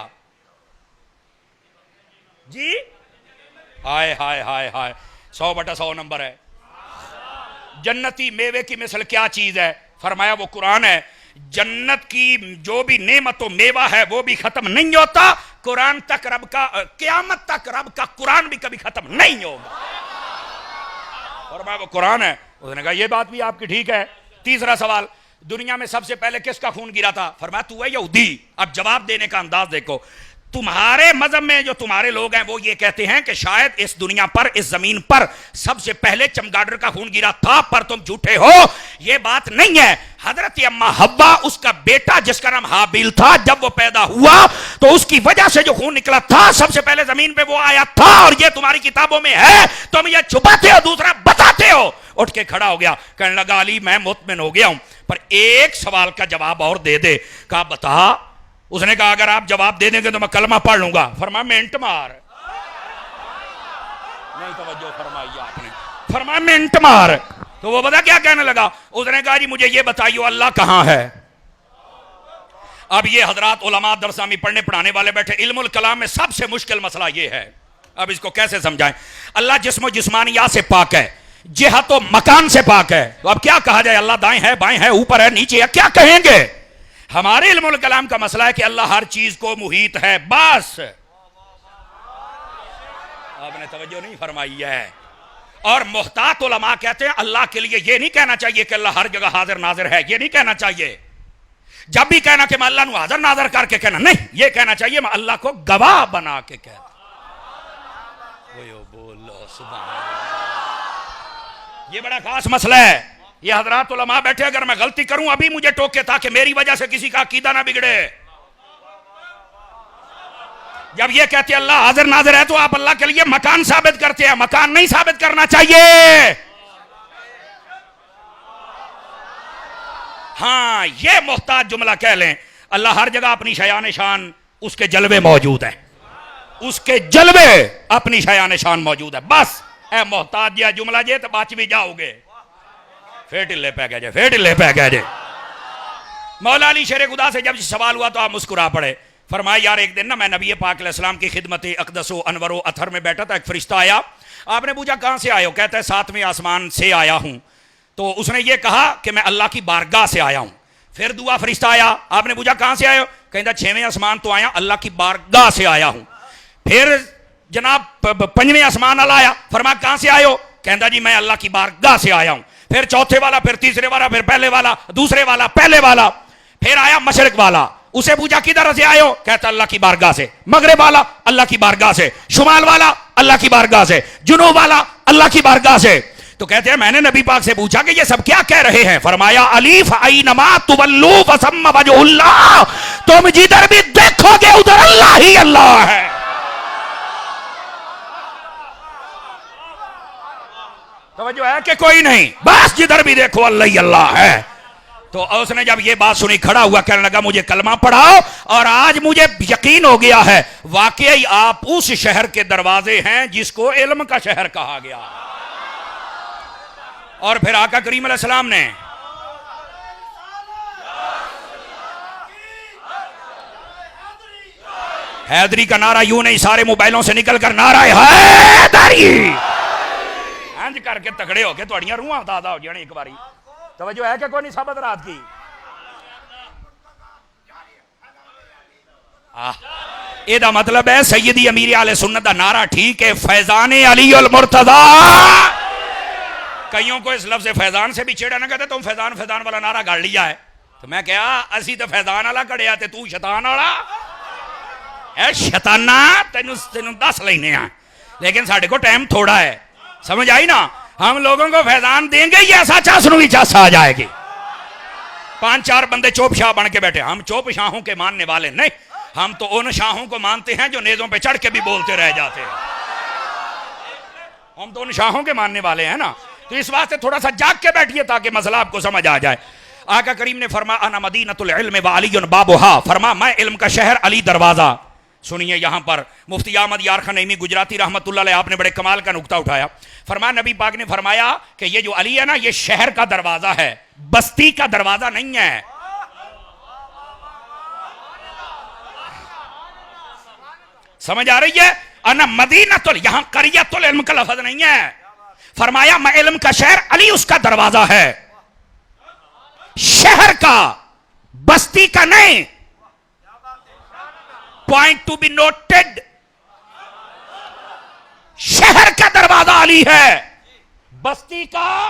जी? हाय हाय हाय हाय, 100/100 नंबर है। जन्नती मेवे की मिसल क्या चीज है? फरमाया वो कुरान है। जन्नत की जो भी नेमत व मेवा है वो भी खत्म नहीं होता, कुरान तक रब का, क़यामत तक रब का कुरान भी कभी खत्म नहीं होगा। फरमाया वो कुरान है। उसने कहा ये बात भी आपकी ठीक है। तीसरा सवाल, दुनिया में सबसे पहले किसका खून गिरा था? फरमाया तू है यहूदी। अब जवाब देने का अंदाज देखो। तुम्हारे मजहब में जो तुम्हारे लोग हैं वो ये कहते हैं कि शायद इस दुनिया पर, इस जमीन पर सबसे पहले चमगादड़ का खून गिरा था, पर तुम झूठे हो, ये बात नहीं है। हजरत अम्मा हव्वा, उसका बेटा जिसका नाम हाबिल था, जब वो पैदा हुआ तो उसकी वजह से जो खून निकला था सबसे पहले जमीन पे वो आया था, और ये तुम्हारी किताबों में है, तुम ये छुपाते हो, दूसरा बताते हो। उठ के खड़ा हो गया, कहने लगा अली मैं मुतमिन हो गया हूं, पर एक सवाल का जवाब और दे दे। कहा बता। उसने कहा अगर आप जवाब दे देंगे तो मैं कलमा पढ़ लूंगा। फरमाया मिंट मार। नहीं तवज्जो फरमाई आपने। फरमाया मिंट मार। तो वो बता क्या कहने लगा? उसने कहा जी मुझे ये बताइए अल्लाह कहां है? अब ये हजरात उलमा दरसामी पढ़ने पढ़ाने वाले बैठे, इल्मुल कलाम में सबसे मुश्किल मसला ये है, अब इसको कैसे समझाएं? अल्लाह जिस्म जिस्मानिया से पाक है, जिहत तो मकान से पाक है। तो अब क्या कहा जाए? अल्लाह दाएं है, बाएं है, ऊपर है, नीचे है, क्या कहेंगे? हमारे इल्मुल कलाम का मसला है कि अल्लाह हर चीज को मुहीत है, बस। आपने तवज्जो नहीं फरमाई है। और मुहतात उलमा कहते हैं अल्लाह के लिए ये नहीं कहना चाहिए कि अल्लाह हर जगह हाजिर नाजिर है, ये नहीं कहना चाहिए। जब भी कहना कि मैं अल्लाह को हाजिर नाजिर करके कहना नहीं, ये कहना चाहिए मैं अल्लाह को गवाह बना के कहता। बोलो सुभान अल्लाह। ये बड़ा खास मसला है। ये हजरात उलमा बैठे, अगर मैं गलती करूं अभी मुझे टोके ताकि मेरी वजह से किसी का अकीदा ना बिगड़े। जब ये कहते हैं अल्लाह हाजिर नाजिर है तो आप अल्लाह के लिए मकान साबित करते हैं। मकान नहीं साबित करना चाहिए। हाँ, ये मोहताज जुमला कह लें, अल्लाह हर जगह अपनी शयान शान, उसके जलवे मौजूद है, उसके जलवे अपनी शयान शान मौजूद है। बस ए मोहताज या जुमला जे तो बच भी जाओगे। फिर ढिले पै गए जे, फिर ढिले पै गए जे। मौला अली शेर खुदा से जब सवाल हुआ तो आप मुस्कुरा पड़े। फरमाया यार एक दिन ना मैं नबी पाक अलैहिस्सलाम की खिदमत अक़दसो अनवरो अथर में बैठा था, एक फरिश्ता आया। आपने पूछा कहां से आए हो? कहता है 7वें आसमान से आया हूं। तो उसने ये कहा कि मैं अल्लाह की बारगाह से आया हूं। फिर दुआ फरिश्ता आया, आपने पूछा कहां से आए हो? कहता 6वें आसमान तो आया, अल्लाह की बारगाह से आया हूं। फिर जनाब 5वें आसमान वाला आया, फरमाया कहां से आए हो? कहता जी मैं अल्लाह की बारगाह से आया हूं। फिर चौथे वाला, फिर तीसरे वाला, फिर पहले वाला, दूसरे वाला, पहले वाला। फिर आया मशरिक वाला, उसे पूछा किधर से आए हो? कहता अल्लाह की बारगाह से। मगरिब वाला अल्लाह की बारगाह से, शुमाल वाला अल्लाह की बारगाह से, जुनूब वाला अल्लाह की बारगाह से। तो कहते हैं मैंने नबी पाक से पूछा कि ये सब क्या कह रहे हैं? फरमाया अलीफ ऐनमा तुवल्लू फसम्मा वजहुल्लाह, तुम जिधर भी देखोगे उधर अल्लाह ही अल्लाह है। तवज्जो है कि कोई नहीं, बस जिधर भी देखो अल्लाह ही अल्लाह है। तो उसने जब ये बात सुनी खड़ा हुआ, कहने लगा मुझे कलमा पढ़ाओ। और आज मुझे यकीन हो गया है वाकई आप उस शहर के दरवाजे हैं जिसको इल्म का शहर कहा गया। और फिर आका करीम अलैहिस्सलाम ने हैदरी का नारा यूं नहीं सारे मोबाइलों से निकल कर नारा हैदरी इंज करके तगड़े होके थोड़ियां रूहां ताजा हो जाने एक बारी। तवज्जो है कि कोई नहीं साबत रात की? एदा मतलब है सैयदी अमीर आले सुन्नत दा नारा ठीक है, फैजान अली अल मुर्तजा। कईयों को इस लफ्ज़ फैजान से भी छेड़ा ना, कहते तुम फैजान फैजान वाला नारा गाड़ लिया है। तो मैं क्या असी तो फैजान वाला कड़िया ते तू शैतान वाला है। शैताना तेनू तेनू दस लेने आ, लेकिन साढ़े को टाइम थोड़ा है, समझ आई ना? हम लोगों को फैजान देंगे ये ऐसा चासनू की चास आ जाएगी। 5-4 बंदे चोप शाह बन के बैठे। हम चोप शाहों के मानने वाले नहीं, हम तो उन शाहों को मानते हैं जो नेज़ों पे चढ़ के भी बोलते रह जाते हैं। हम तो उन शाहों के मानने वाले हैं ना। तो इस वास्ते थोड़ा सा जाग के बैठिए ताकि मसला आपको समझ आ जाए। आका करीम ने फरमा अना मदीनतुल इल्म व अलीयुन बाबुहा, फरमा मैं इल्म का शहर, अली दरवाजा। सुनिए यहाँ पर मुफ्ती अहमद यार खान नईमी गुजराती रहमतुल्लाह अलैह आपने बड़े कमाल का नुक्ता उठाया। फरमाया नबी पाक ने फरमाया कि ये जो अली है ना ये शहर का दरवाजा है, बस्ती का दरवाजा नहीं है। समझ आ रही है? अना मदीनतुल, यहां करियतुल इल्म का लफ्ज नहीं है। फरमाया मैं इल्म का शहर, अली उसका दरवाजा है, शहर का, बस्ती का नहीं। पॉइंट टू बी नोटेड, शहर का दरवाजा अली है, बस्ती का।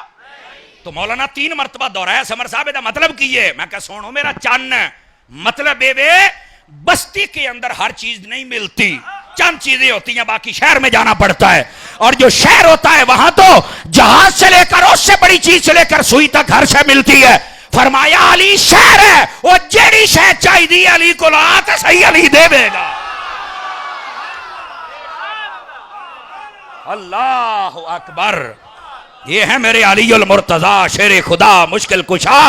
तो मौलाना 3 मरतबा दोहराया समर साहब, का मतलब की है। मैं कह सुनो मेरा चन्न, मतलब ये बस्ती के अंदर हर चीज नहीं मिलती, चंद चीजें होती हैं, बाकी शहर में जाना पड़ता है। और जो शहर होता है वहां तो जहाज से लेकर उससे बड़ी चीज से लेकर सुई तक हर शय मिलती है। फरमाया अली शहर है, वो जेड़ी शह चाहिए अली को ला तो सही अली देगा। अल्लाह अकबर। ये है मेरे अली उल मुर्तजा शेर खुदा मुश्किल कुशा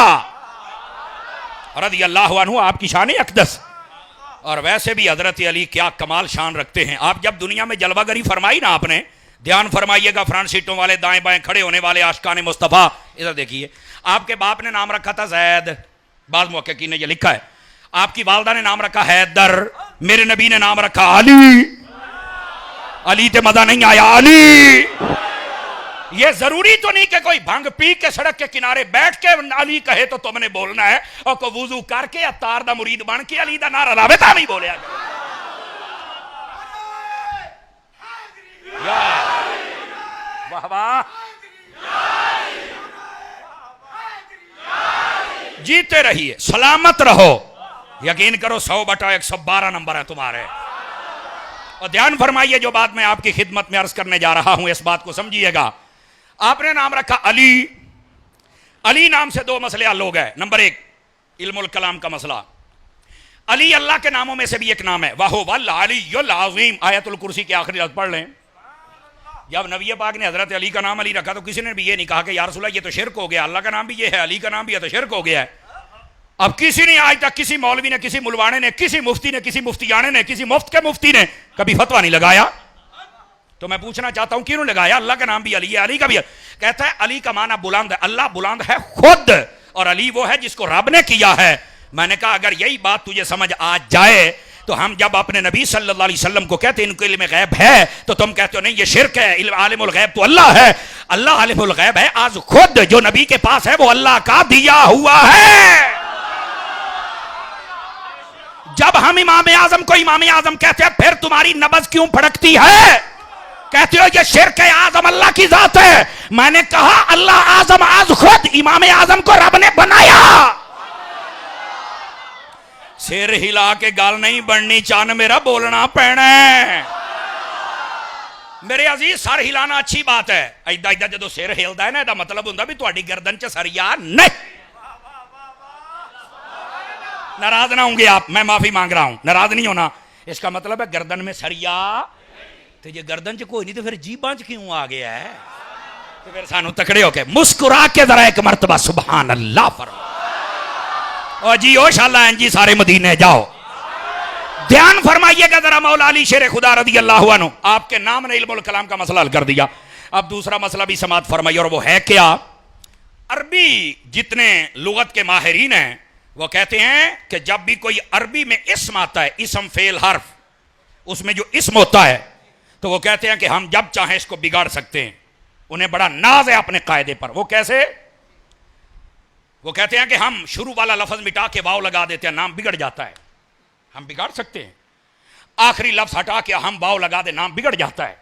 रज़ी अल्लाह अन्हु, आपकी शान अक़दस। और वैसे भी हजरत अली क्या कमाल शान रखते हैं। आप जब दुनिया में जलवागरी फरमाई ना आपने, ध्यान फरमाइएगा, फ्रंट सीटों वाले, दाएं बाएं खड़े होने वाले आशिकाने मुस्तफ़ा, इधर देखिए। आपके बाप ने नाम रखा था जैद, बाद मुहक्किकीन ने यह लिखा है। आपकी वालदा ने नाम रखा हैदर, मेरे नबी ने नाम रखा अली। अली ते मजा नहीं आया अली। ये जरूरी तो नहीं कि कोई भंग पी के सड़क के किनारे बैठ के अली कहे तो तुमने बोलना है, और को वुजू करके या तार दा मुरीद बन के अली दा नारा लावे ता भी बोलिया। वाह वाह, जीते रहिए, सलामत रहो। यकीन करो 100/112 नंबर है तुम्हारे। और ध्यान फरमाइए जो बात मैं आपकी खिदमत में अर्ज करने जा रहा हूं, इस बात को समझिएगा। आपने नाम रखा अली। अली नाम से दो मसले हल हो गए। नंबर एक, इल्मुल कलाम का मसला। अली अल्लाह के नामों में से भी एक नाम है, वाहो वल अलीयुल अज़ीम। आयतुल कुर्सी के आखिरी लफ्ज़ पढ़ लें। जब नबी पाक ने हजरत अली का नाम अली रखा तो किसी ने भी ये नहीं कहा कि या रसूल अल्लाह ये तो शिरक हो गया, अल्लाह का नाम भी ये है, अली का नाम भी है तो शिरक हो गया है। अब किसी ने आज तक, किसी मौलवी ने, किसी मुलवाने ने, किसी मुफ्ती ने, किसी मुफ्तियाने ने, किसी मुफ्त के मुफ्ती ने कभी फतवा नहीं लगाया। तो मैं पूछना चाहता हूं क्यों लगाया? अल्लाह का नाम भी अली है, अली का भी है। कहता है अली का माना बुलंद है, अल्लाह बुलंद है खुद, और अली वो है जिसको रब ने किया है। मैंने कहा अगर यही बात तुझे समझ आ जाए तो हम जब अपने नबी सल्लल्लाहु अलैहि वसल्लम को कहते हैं इनको इल्म गैब है, तो तुम कहते हो नहीं ये शिरक है, आलिमुल गैब तो अल्लाह है। अल्लाह आलिमुल गैब है, आज खुद जो नबी के पास है वो अल्लाह का दिया हुआ है। जब हम इमाम आजम को इमाम आजम कहते हैं फिर तुम्हारी नब्ज क्यों फड़कती है? कहते हो ये शिरक है, आजम अल्लाह की जात है। मैंने कहा अल्लाह आजम आज खुद इमाम आजम को रब ने बनाया। सिर हिला के गाल नहीं बननी, चान मेरा बोलना पैना है। मेरे अजीज सर हिलाना अच्छी बात है। ऐदा ऐदा जो सिर हिलता है ना, इसका मतलब होता भी तुम्हारी गर्दन च सरिया नहीं। नाराज ना होंगे आप, मैं माफी मांग रहा हूं, नाराज नहीं होना। इसका मतलब है गर्दन में सरिया। तो ये गर्दन च कोई नहीं तो फिर जीबां च क्यों आ गया है? तो फिर सानू तकड़े होके मुस्कुरा के जरा एक मर्तबा सुभान अल्लाह फरमा। और जी ओ शाला जी सारे मदीने जाओ। ध्यान फरमाइएगा जरा, मौला अली शेर खुदा रज़ी अल्लाहु अन्हु आपके नाम ने इल्मुल कलाम का मसला हल कर दिया। अब दूसरा मसला भी समात फरमाइए, और वो है क्या? अरबी जितने लुगत के माहिरीन हैं वो कहते हैं कि जब भी कोई अरबी में इस्म आता है, इस्म फेल हर्फ, उसमें जो इस्म होता है, तो वो कहते हैं कि हम जब चाहें इसको बिगाड़ सकते हैं। उन्हें बड़ा नाज है अपने कायदे पर। वो कैसे? वो कहते हैं कि हम शुरू वाला लफ्ज मिटा के वाव लगा देते हैं, नाम बिगड़ जाता है, हम बिगाड़ सकते हैं। आखिरी लफ्ज हटा के हम वाव लगा दे, नाम बिगड़ जाता है।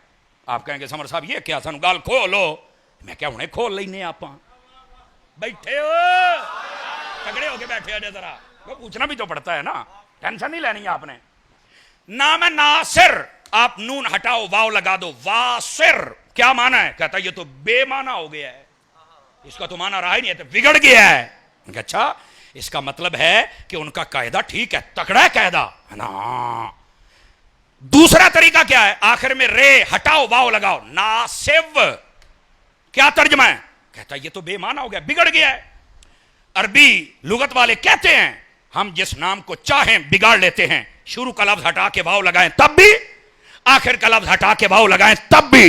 आप कहेंगे समर साहब ये क्या, सानू गाल खोलो। मैं क्या उन्हें खोल लेने, आप बैठे हो तगड़े होके बैठे हो जरा, वो पूछना भी तो पड़ता है ना, टेंशन नहीं लेनी आपने। नाम है नासिर, आप नून हटाओ वाव लगा दो, वासिर। क्या माना है? कहता है ये तो बेमाना हो गया है, इसका तो माना रहा ही नहीं है, तो बिगड़ गया है। अच्छा, इसका मतलब है कि उनका कायदा ठीक है, तकड़ा है कायदा है ना। दूसरा तरीका क्या है? आखिर में रे हटाओ वाव लगाओ, नासिव। क्या तर्जमा है? कहता ये तो बेमाना हो गया, बिगड़ गया है। अरबी लुगत वाले कहते हैं हम जिस नाम को चाहें बिगाड़ लेते हैं, शुरू का लफ्ज हटा के वाव लगाएं तब भी, आखिर का लफ्ज हटा के वाव लगाएं तब भी।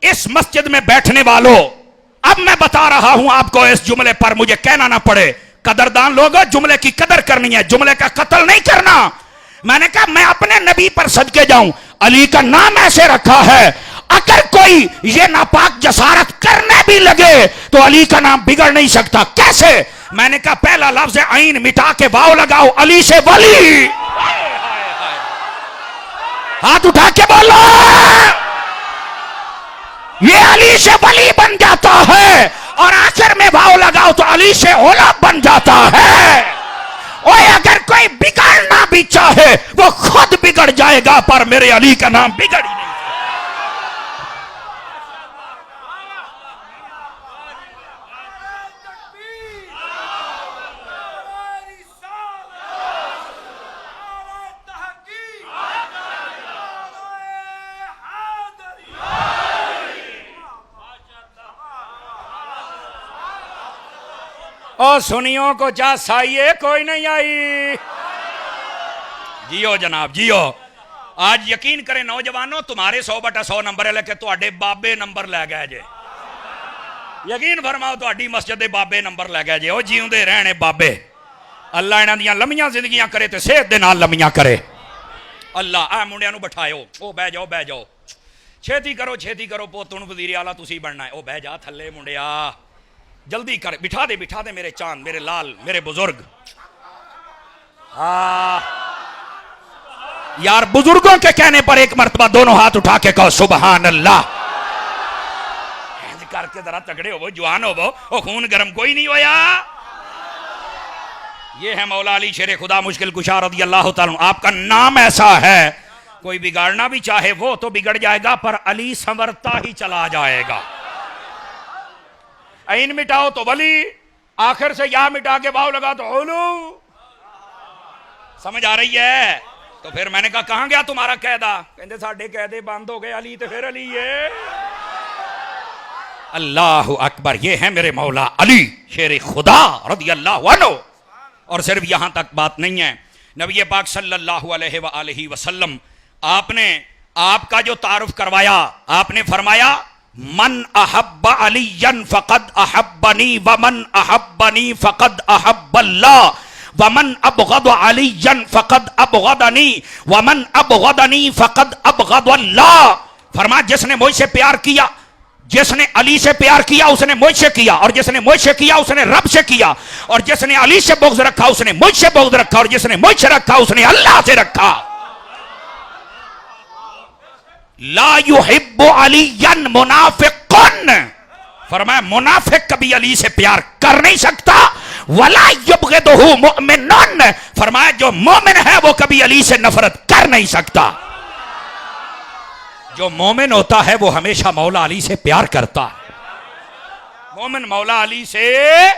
इस मस्जिद में बैठने वालों, अब मैं बता रहा हूं आपको इस जुमले पर मुझे कहना ना पड़े, कदरदान लोग जुमले की कदर करनी है, जुमले का कत्ल नहीं करना। मैंने कहा मैं अपने नबी पर सदके जाऊं, अली का नाम ऐसे रखा है, अगर कोई ये नापाक जसारत करने भी लगे तो अली का नाम बिगड़ नहीं सकता। कैसे? मैंने कहा पहला लफ्ज आइन मिटा के वाव लगाओ, अली से वली। हाथ उठा के बोलो, ये अली से वली बन जाता है, और आखिर में वाव लगाओ तो अली से ओला बन जाता है। और अगर कोई बिगड़ना भी चाहे वो खुद बिगड़ जाएगा, पर मेरे अली का नाम बिगड़ ही नहीं। और सुनियों को जा साइए कोई नहीं आई। जियो जनाब जियो। आज यकीन करें नौजवानों, तुम्हारे 100/100 नंबर लेके तुहाडे बाबे नंबर लै गए जे। यकीन फरमाओ तुहाडी मस्जिद दे बाबे नंबर लै गए जे। ओ जीउंदे रहने बाबे, अल्लाह इन्हां दियां लम्मियां जिंदगियां करे ते सेहत दे नाल लम्मियां करे। अल्लाह आ मुंडियां नूं बिठाओ, ओ बह जाओ, छेती करो पुत्त हुण वजीर आला तुसीं बनना है। ओ बह जा थल्ले मुंडिया, जल्दी कर, बिठा दे मेरे चांद, मेरे लाल, मेरे बुजुर्ग। यार बुजुर्गों के कहने पर एक मर्तबा दोनों हाथ उठा के कहो सुभान अल्लाह। करके जरा तगड़े हो, जवान हो, वो खून गर्म कोई नहीं होया। ये है मौला अली शेर खुदा मुश्किल कुशा रज़ी अल्लाह ताला। आपका नाम ऐसा है, कोई बिगाड़ना भी चाहे वो तो बिगड़ जाएगा, पर अली संवरता ही चला जाएगा। ऐन मिटाओ तो वली, आखिर से या मिटा के वाव लगा तो ओलू। समझ आ रही है? तो फिर मैंने कहा कहां गया तुम्हारा कैदा? कहते साडे कैदे बंद हो गए, अली तो फिर अली है। अल्लाह अकबर, ये है मेरे मौला अली शेर खुदा रज़ी अल्लाहु अन्हु। और सिर्फ यहां तक बात नहीं है, नबी पाक सल्लल्लाहु अलैहि वसल्लम आपने आपका जो तारुफ करवाया, आपने फरमाया मन अहब्बा अलियन फकद अहब्बनी व मन अहब्बनी फकद अहब्बल्लाह व मन अबगद अलियन फकद अबगदनी व मन अबगदनी फकद अबगदल्लाह। फरमाया जिसने मुझसे प्यार किया, जिसने अली से प्यार किया उसने मुझसे किया, और जिसने मुझसे किया उसने रब से किया, और जिसने अली से बुग़्ज़ रखा उसने मुझसे बुग़्ज़ रखा, और जिसने मुझसे रखा उसने अल्लाह से रखा। ला युहिब्बु अलियन मुनाफिकुन, फरमाया मुनाफिक कभी अली से प्यार कर नहीं सकता। वला युबग़िदुहु मुमिनुन, फरमाया जो मोमिन है वो कभी अली से नफरत कर नहीं सकता। जो मोमिन होता है वो हमेशा मौला अली से प्यार करता है। मोमिन मौला अली से।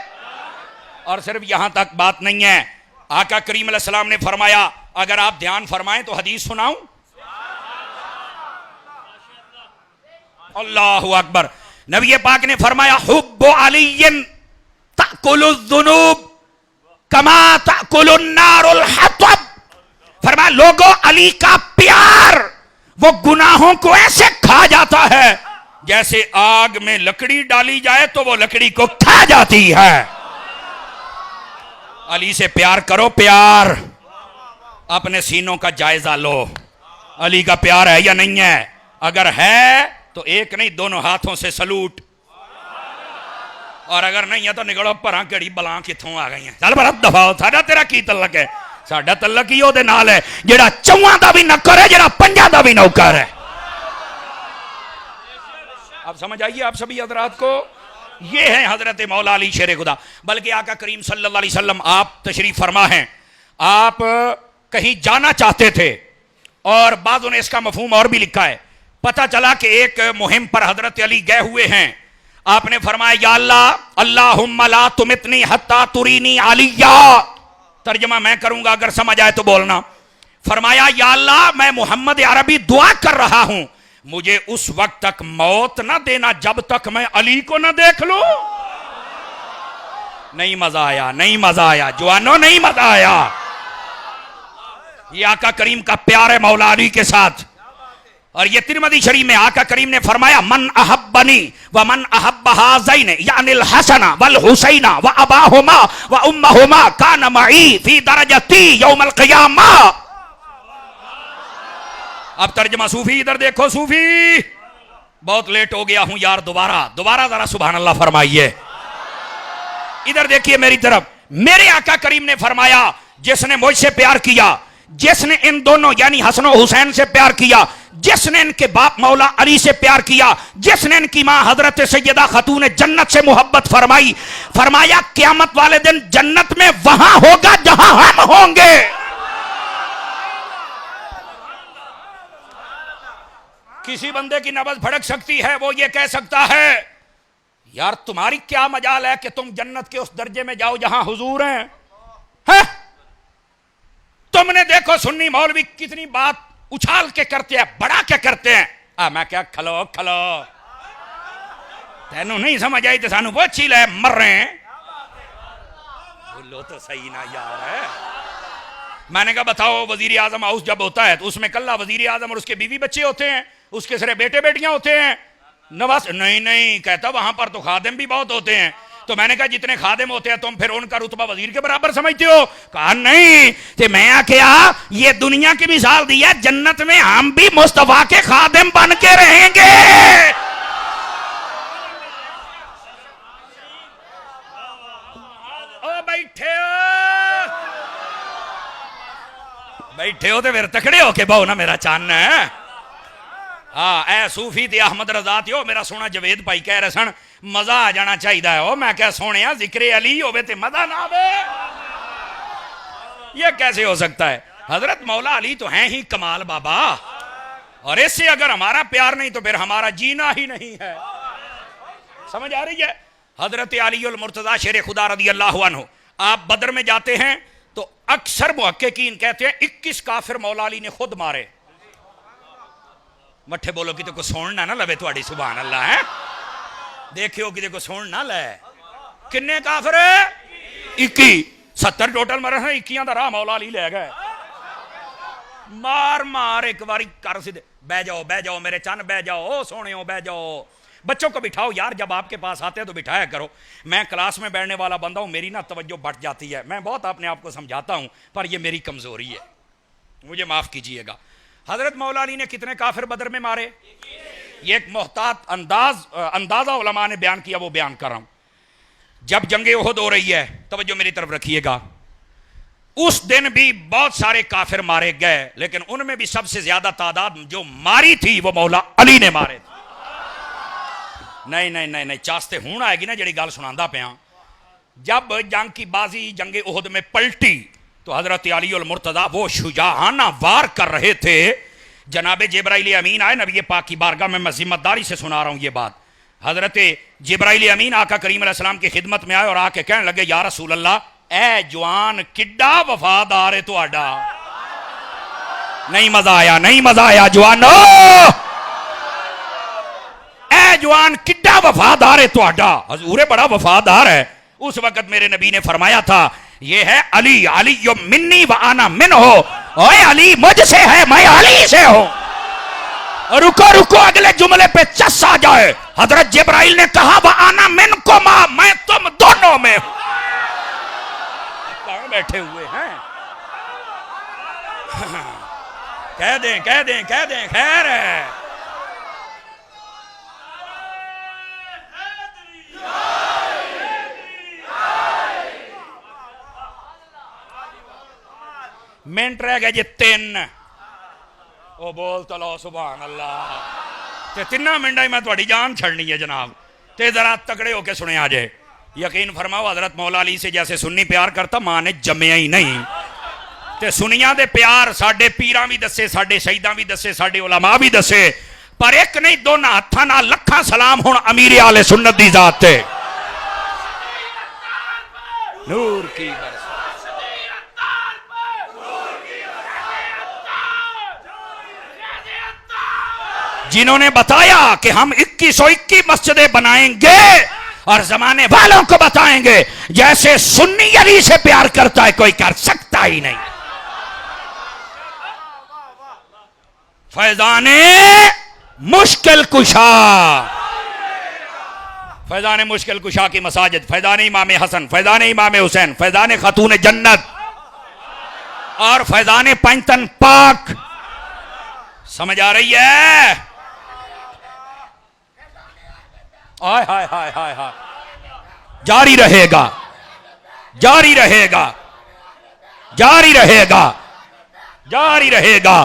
और सिर्फ यहां तक बात नहीं है, आका करीम अलैहिस्सलाम ने फरमाया, अगर आप ध्यान फरमाएं तो हदीस सुनाऊं। अल्लाहु अकबर, नबी पाक ने फरमाया हुब्बु अलिय्यिन ताकुलुज़्ज़ुनूब कमा ताकुलुन नारुल हतब। फरमाया लोगों, अली का प्यार वो गुनाहों को ऐसे खा जाता है जैसे आग में लकड़ी डाली जाए तो वो लकड़ी को खा जाती है। अली से प्यार करो, प्यार अपने सीनों का जायजा लो। अली का प्यार है या नहीं है? अगर है तो एक नहीं दोनों हाथों से सलूट, और अगर नहीं है तो निकलो भरा केड़ी बलां कित्थों आ गई हैं। चल बड़ा दफा, साडा तेरा की तलक है? साडा तलक ही ओदे नाल है जेड़ा चौवां दा भी नौकर है, जेड़ा पंजां दा भी नौकर है। अब समझ आइए आप सभी हजरात को, ये है हजरत मौला अली शेर खुदा। बल्कि आका करीम सल्लल्लाहु अलैहि वसल्लम आप तशरीफ फरमा हैं, आप कहीं जाना चाहते थे, और बाज़ों ने इसका मफहूम और भी लिखा है। पता चला कि एक मुहिम पर हजरत अली गए हुए हैं। आपने फरमाया या अल्लाह अल्लाहुम्मा ला तुमितनी हत्ता तुरीनी अलिया। तर्जमा मैं करूंगा, अगर समझ आए तो बोलना। फरमाया या अल्लाह मैं मोहम्मद अरबी दुआ कर रहा हूं, मुझे उस वक्त तक मौत ना देना जब तक मैं अली को ना देख लूं। नहीं मजा आया, नहीं मजा आया जवानों, नहीं मजा आया। ये आका करीम का प्यार है मौला अली के साथ। और ये तिरमिज़ी शरीफ में आका करीम ने फरमाया मन अहब्बनी व मन अहब्ब हाज़ैन यानिल हसना वल हुसैना व अबाहुमा व उम्महुमा कान मई फी दरजती यौमल क़ियामा। अब तर्जमा सूफी, इधर देखो सूफी, बहुत लेट हो गया हूं यार, दोबारा जरा सुभान अल्लाह फरमाइए। इधर देखिए मेरी तरफ, मेरे आका करीम ने फरमाया जिसने मुझसे प्यार किया, जिसने इन दोनों यानी हसन और हुसैन से प्यार किया, जिसने इनके बाप मौला अली से प्यार किया, जिसने इनकी मां हजरत सैयदा खातून जन्नत से मोहब्बत फरमाई, फरमाया क़यामत वाले दिन जन्नत में वहां होगा जहां हम होंगे। किसी बंदे की नब्ज़ भड़क सकती है, वो ये कह सकता है यार तुम्हारी क्या मजाल है कि तुम जन्नत के उस दर्जे में जाओ जहां हुजूर हैं। है? तुमने देखो सुन्नी मौलवी कितनी बात उछाल के करते हैं, बढ़ा के करते हैं। मैं क्या खलो खलो, तेनू नहीं समझ आई तो सानू वो चील है, मर रहे हैं। बोलो तो सही ना यार है। मैंने कहा बताओ वजीर आजम हाउस जब होता है तो उसमें कल्ला वजीर आजम और उसके बीवी बच्चे होते हैं, उसके सिरे बेटे बेटियां होते हैं, नवाज नहीं कहता वहां पर तो खादिम भी बहुत होते हैं। तो मैंने कहा जितने खादिम होते हैं तुम फिर उनका रुतबा वजीर के बराबर समझते हो? कहा नहीं। तो मैं क्या ये दुनिया की मिसाल दी है, जन्नत में हम भी मुस्तफा के खादिम बन के रहेंगे। ओ बैठे हो तो फिर तकड़े हो के बहु ना मेरा चन्न है। हाँ ए सूफी ते अहमद रजा ते मेरा सोना जवेद भाई कह रहे सन मजा आ जाना चाहिए हो। मैं क्या सोने जिक्रे अली होवे ते मजा ना आवे, ये कैसे हो सकता है? हजरत मौला अली तो हैं ही कमाल बाबा, और इससे अगर हमारा प्यार नहीं तो फिर हमारा जीना ही नहीं है। समझ आ रही है? हजरत अली मुर्तज़ा शेर खुदा रज़ी अल्लाहु अन्हु, आप बदर में जाते हैं तो अक्सर मुहक्किकीन कहते हैं 21 काफिर मौला अली ने खुद मारे। मठे बोलो कि को सुन ना लवे थोड़ी, सुभान अल्लाह है। देखियो कि को सुन ना ले। किन्ने काफिर? 21। 70 टोटल मरे हैं, 21 का राह मौला अली ले गए। मार मार एक बारी कर सीधे, बह जाओ मेरे चन, बह जाओ सोने, बह जाओ। बच्चों को बिठाओ यार, जब आपके पास आते हैं तो बिठाया करो। मैं क्लास में बैठने वाला बंदा हूं, मेरी ना तवज्जो बढ़ जाती है, मैं बहुत अपने आप को समझाता हूं, पर यह मेरी कमजोरी है, मुझे माफ कीजिएगा। हजरत मौला अली ने कितने काफिर बदर में मारे? ये एक मोहतात अंदाजा उलमा ने बयान किया, वो बयान कर रहा हूं। जब जंगे उहद हो रही है, तवज्जो मेरी तरफ रखिएगा, उस दिन भी बहुत सारे काफिर मारे गए, लेकिन उनमें भी सबसे ज्यादा तादाद जो मारी थी वो मौला अली ने मारे थे। नहीं नहीं नहीं नहीं, चास्ते हूं आएगी ना जड़ी गल सुनांदा पिया। जब जंग की बाजी जंगे उहद में पलटी तो हजरत अली मुर्तज़ा वो शुजाहाना वार कर रहे थे। जनाब जिब्राइल अमीन आए नबी पाक की बारगाह में, मैं जिम्मेदारी से सुना रहा हूं ये बात। हजरत जिब्राइल अमीन आका करीम अलैहिस्सलाम की खिदमत में आए और आके कहने लगे, या रसूल अल्लाह, ए जवान किड्डा वफादार है तुहाडा। नहीं मजा आया, नहीं मजा आया जवानो। ए जवान किड्डा वफादार है तुहाडा। हजूर बड़ा वफादार है। उस वक्त मेरे नबी ने फरमाया था, ये है अली, अली यो मिन्नी व आना मिन हो। ओए अली मुझसे है, मैं अली से हूं। रुको रुको, अगले जुमले पे चस आ जाए। हजरत जिब्राइल ने कहा, व आना मिन को मा, मैं तुम दोनों में हूं। बैठे हुए हैं कह दें कह दें कह दें, खैर है। मिनट रह गए जी 3। ओ बोल तो लो सुभान अल्लाह। ते 3 मिनट ही मैं थोड़ी जान छड़नी है जनाब, ते जरा तकड़े होके सुने आ जाए। यकीन फरमाओ, हजरत मौला अली से जैसे सुन्नी प्यार करता, मां ने जम्मिया ही नहीं। ते सुनिया दे प्यार साडे पीरां भी दसे, साडे शहीदां भी दसे, साडे उलमा भी दसे, पर एक नहीं दोनों हत्थां नाल लखां सलाम हुण अमीर आले सुन्नत दी जात ते। नूर की बरसात, जिन्होंने बताया कि हम 2121 मस्जिदें बनाएंगे और जमाने वालों को बताएंगे जैसे सुन्नी अली से प्यार करता है कोई कर सकता ही नहीं। फैजाने मुश्किल कुशा, फैजाने मुश्किल कुशा की मसाजिद, फैजाने इमाम हसन, फैजाने इमाम हुसैन, फैजाने खातून जन्नत और फैजाने पंचतन पाक। समझ आ रही है? हाय हाय हाय हाय हाय, जारी रहेगा, जारी रहेगा, जारी रहेगा, जारी रहेगा।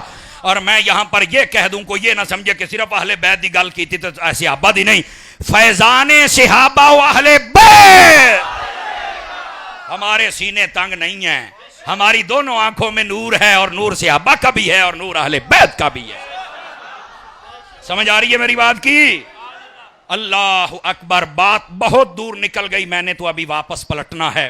और मैं यहां पर यह कह दूं, को यह ना समझे कि सिर्फ अहले बैत की गल की थी तो सहाबा दी नहीं। फैजाने सहाबा व अहले बैत, हमारे सीने तंग नहीं है, हमारी दोनों आंखों में नूर है, और नूर सहाबा का भी है और नूर अहले बैत का भी है। समझ आ रही है मेरी बात की? अल्लाह अकबर। बात बहुत दूर निकल गई, मैंने तो अभी वापस पलटना है।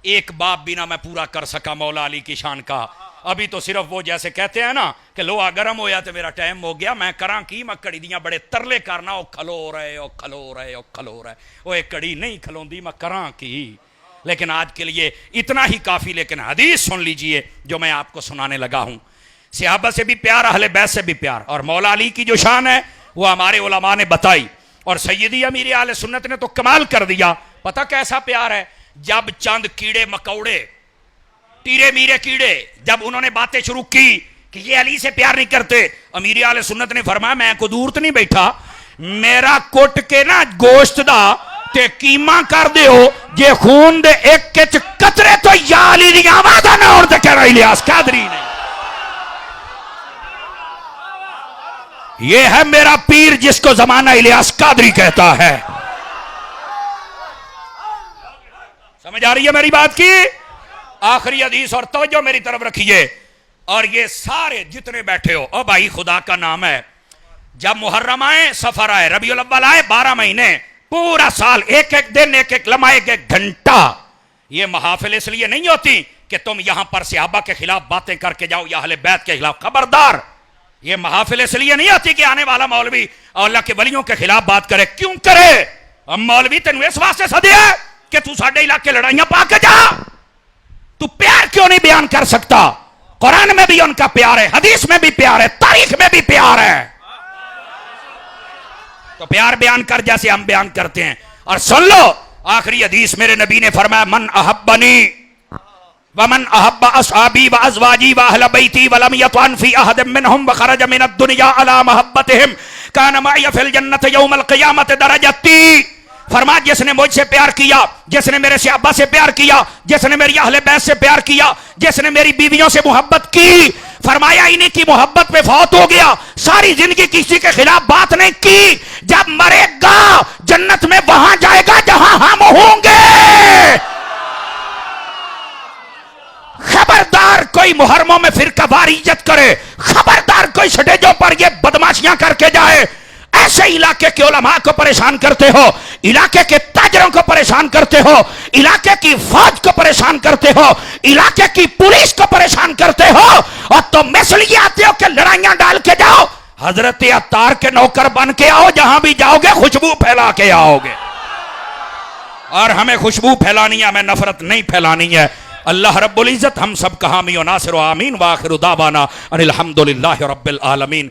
एक बाप भी ना मैं पूरा कर सका मौला अली की शान का। अभी तो सिर्फ वो जैसे कहते हैं ना कि लोहा गर्म होया तो मेरा टाइम हो गया, मैं करा की, मैं कड़ी दियां बड़े तरले करना, ओ खलो रहे, ओ खलो रहे, ओ खलो रहे। वो एक कड़ी नहीं खलोंदी, मैं करा की। लेकिन आज के लिए इतना ही काफी। लेकिन हदीस सुन लीजिए जो मैं आपको सुनाने लगा हूं। सहाबा से भी प्यार, अहले बैत से भी प्यार, और मौला अली की जो शान है वो हमारे उलमा ने बताई, और सैयदी अमीर आले सुन्नत ने तो कमाल कर दिया। पता कैसा प्यार है? जब चंद कीड़े मकौड़े, टीरे मीरे कीड़े, जब उन्होंने बातें शुरू की कि ये अली से प्यार नहीं करते, अमीर आले सुन्नत ने फरमाया, मैं को दूर तो नहीं बैठा, मेरा कुट के ना गोश्त दा ते कीमा कर दियो, जे खून दे एक किच कतरे तो या अली दी आवाज़ ना होण ते कहना इलियास कादरी नहीं। ये है मेरा पीर जिसको जमाना इलियास कादरी कहता है। समझ आ रही है मेरी बात की? आखिरी हदीस और तवज्जो मेरी तरफ रखिए। और ये सारे जितने बैठे हो, ओ भाई खुदा का नाम है, जब मुहर्रम आए, सफर आए, रबीउल अव्वल आए, 12 महीने, पूरा साल, एक एक दिन, एक एक लम्हा, एक एक घंटा। ये महाफिल इसलिए नहीं होती कि तुम यहां पर सहाबा के खिलाफ बातें करके जाओ या अहले बैत के खिलाफ। खबरदार, ये महाफिल इसलिए नहीं होती कि आने वाला मौलवी अल्लाह के वलियों के खिलाफ बात करे। क्यों करे? अब मौलवी तेन इस वास्ते सदिया कि तू साडे इलाके लड़ाइयां पा के जा। तू प्यार क्यों नहीं बयान कर सकता? कुरान में भी उनका प्यार है, हदीस में भी प्यार है, तारीख में भी प्यार है। तो प्यार बयान कर जैसे हम बयान करते हैं। और सुन लो, आखिरी हदीस मेरे नबी ने फरमाया, मन अहब्बनी वमन अहब्बा असहाबी व अज़वाजी व अहल बैती व लम यतअन फी अहदिन मिनहुम व खरज मिन अद-दुनिया अला महब्बतिहिम कान मअय फिल जन्नत यौमल क़ियामत दरजती। फरमाया, जिसने मुझसे प्यार किया, जिसने मेरे सहाबा से प्यार किया, जिसने मेरी अहले बैत से प्यार किया, जिसने मेरी बीवियों से मोहब्बत की, फरमाया इन्हीं की मोहब्बत में फौत हो गया, सारी जिंदगी किसी के खिलाफ बात नहीं की, जब मरेगा जन्नत में वहां जाएगा जहां हम होंगे। खबरदार कोई मुहर्रमों में फिरका वारियत करे, खबरदार कोई स्टेजों पर ये बदमाशियां करके जाए। ऐसे इलाके के उलमा को परेशान करते हो, इलाके के ताजरों को परेशान करते हो, इलाके की फौज को परेशान करते हो, इलाके की पुलिस को परेशान करते हो, और तुम इसलिए आते हो कि लड़ाइयां डाल के जाओ। हजरत अत्तार के नौकर बन के आओ, जहां भी जाओगे खुशबू फैला के आओगे। और हमें खुशबू फैलानी है, हमें नफरत नहीं फैलानी है। अल्लाह रब्बुल इज्जत हम सब का हामी व नासिर व आमीन व आखिरु दावाना अनिल हम्दुलिल्लाहि रब्बिल आलमीन।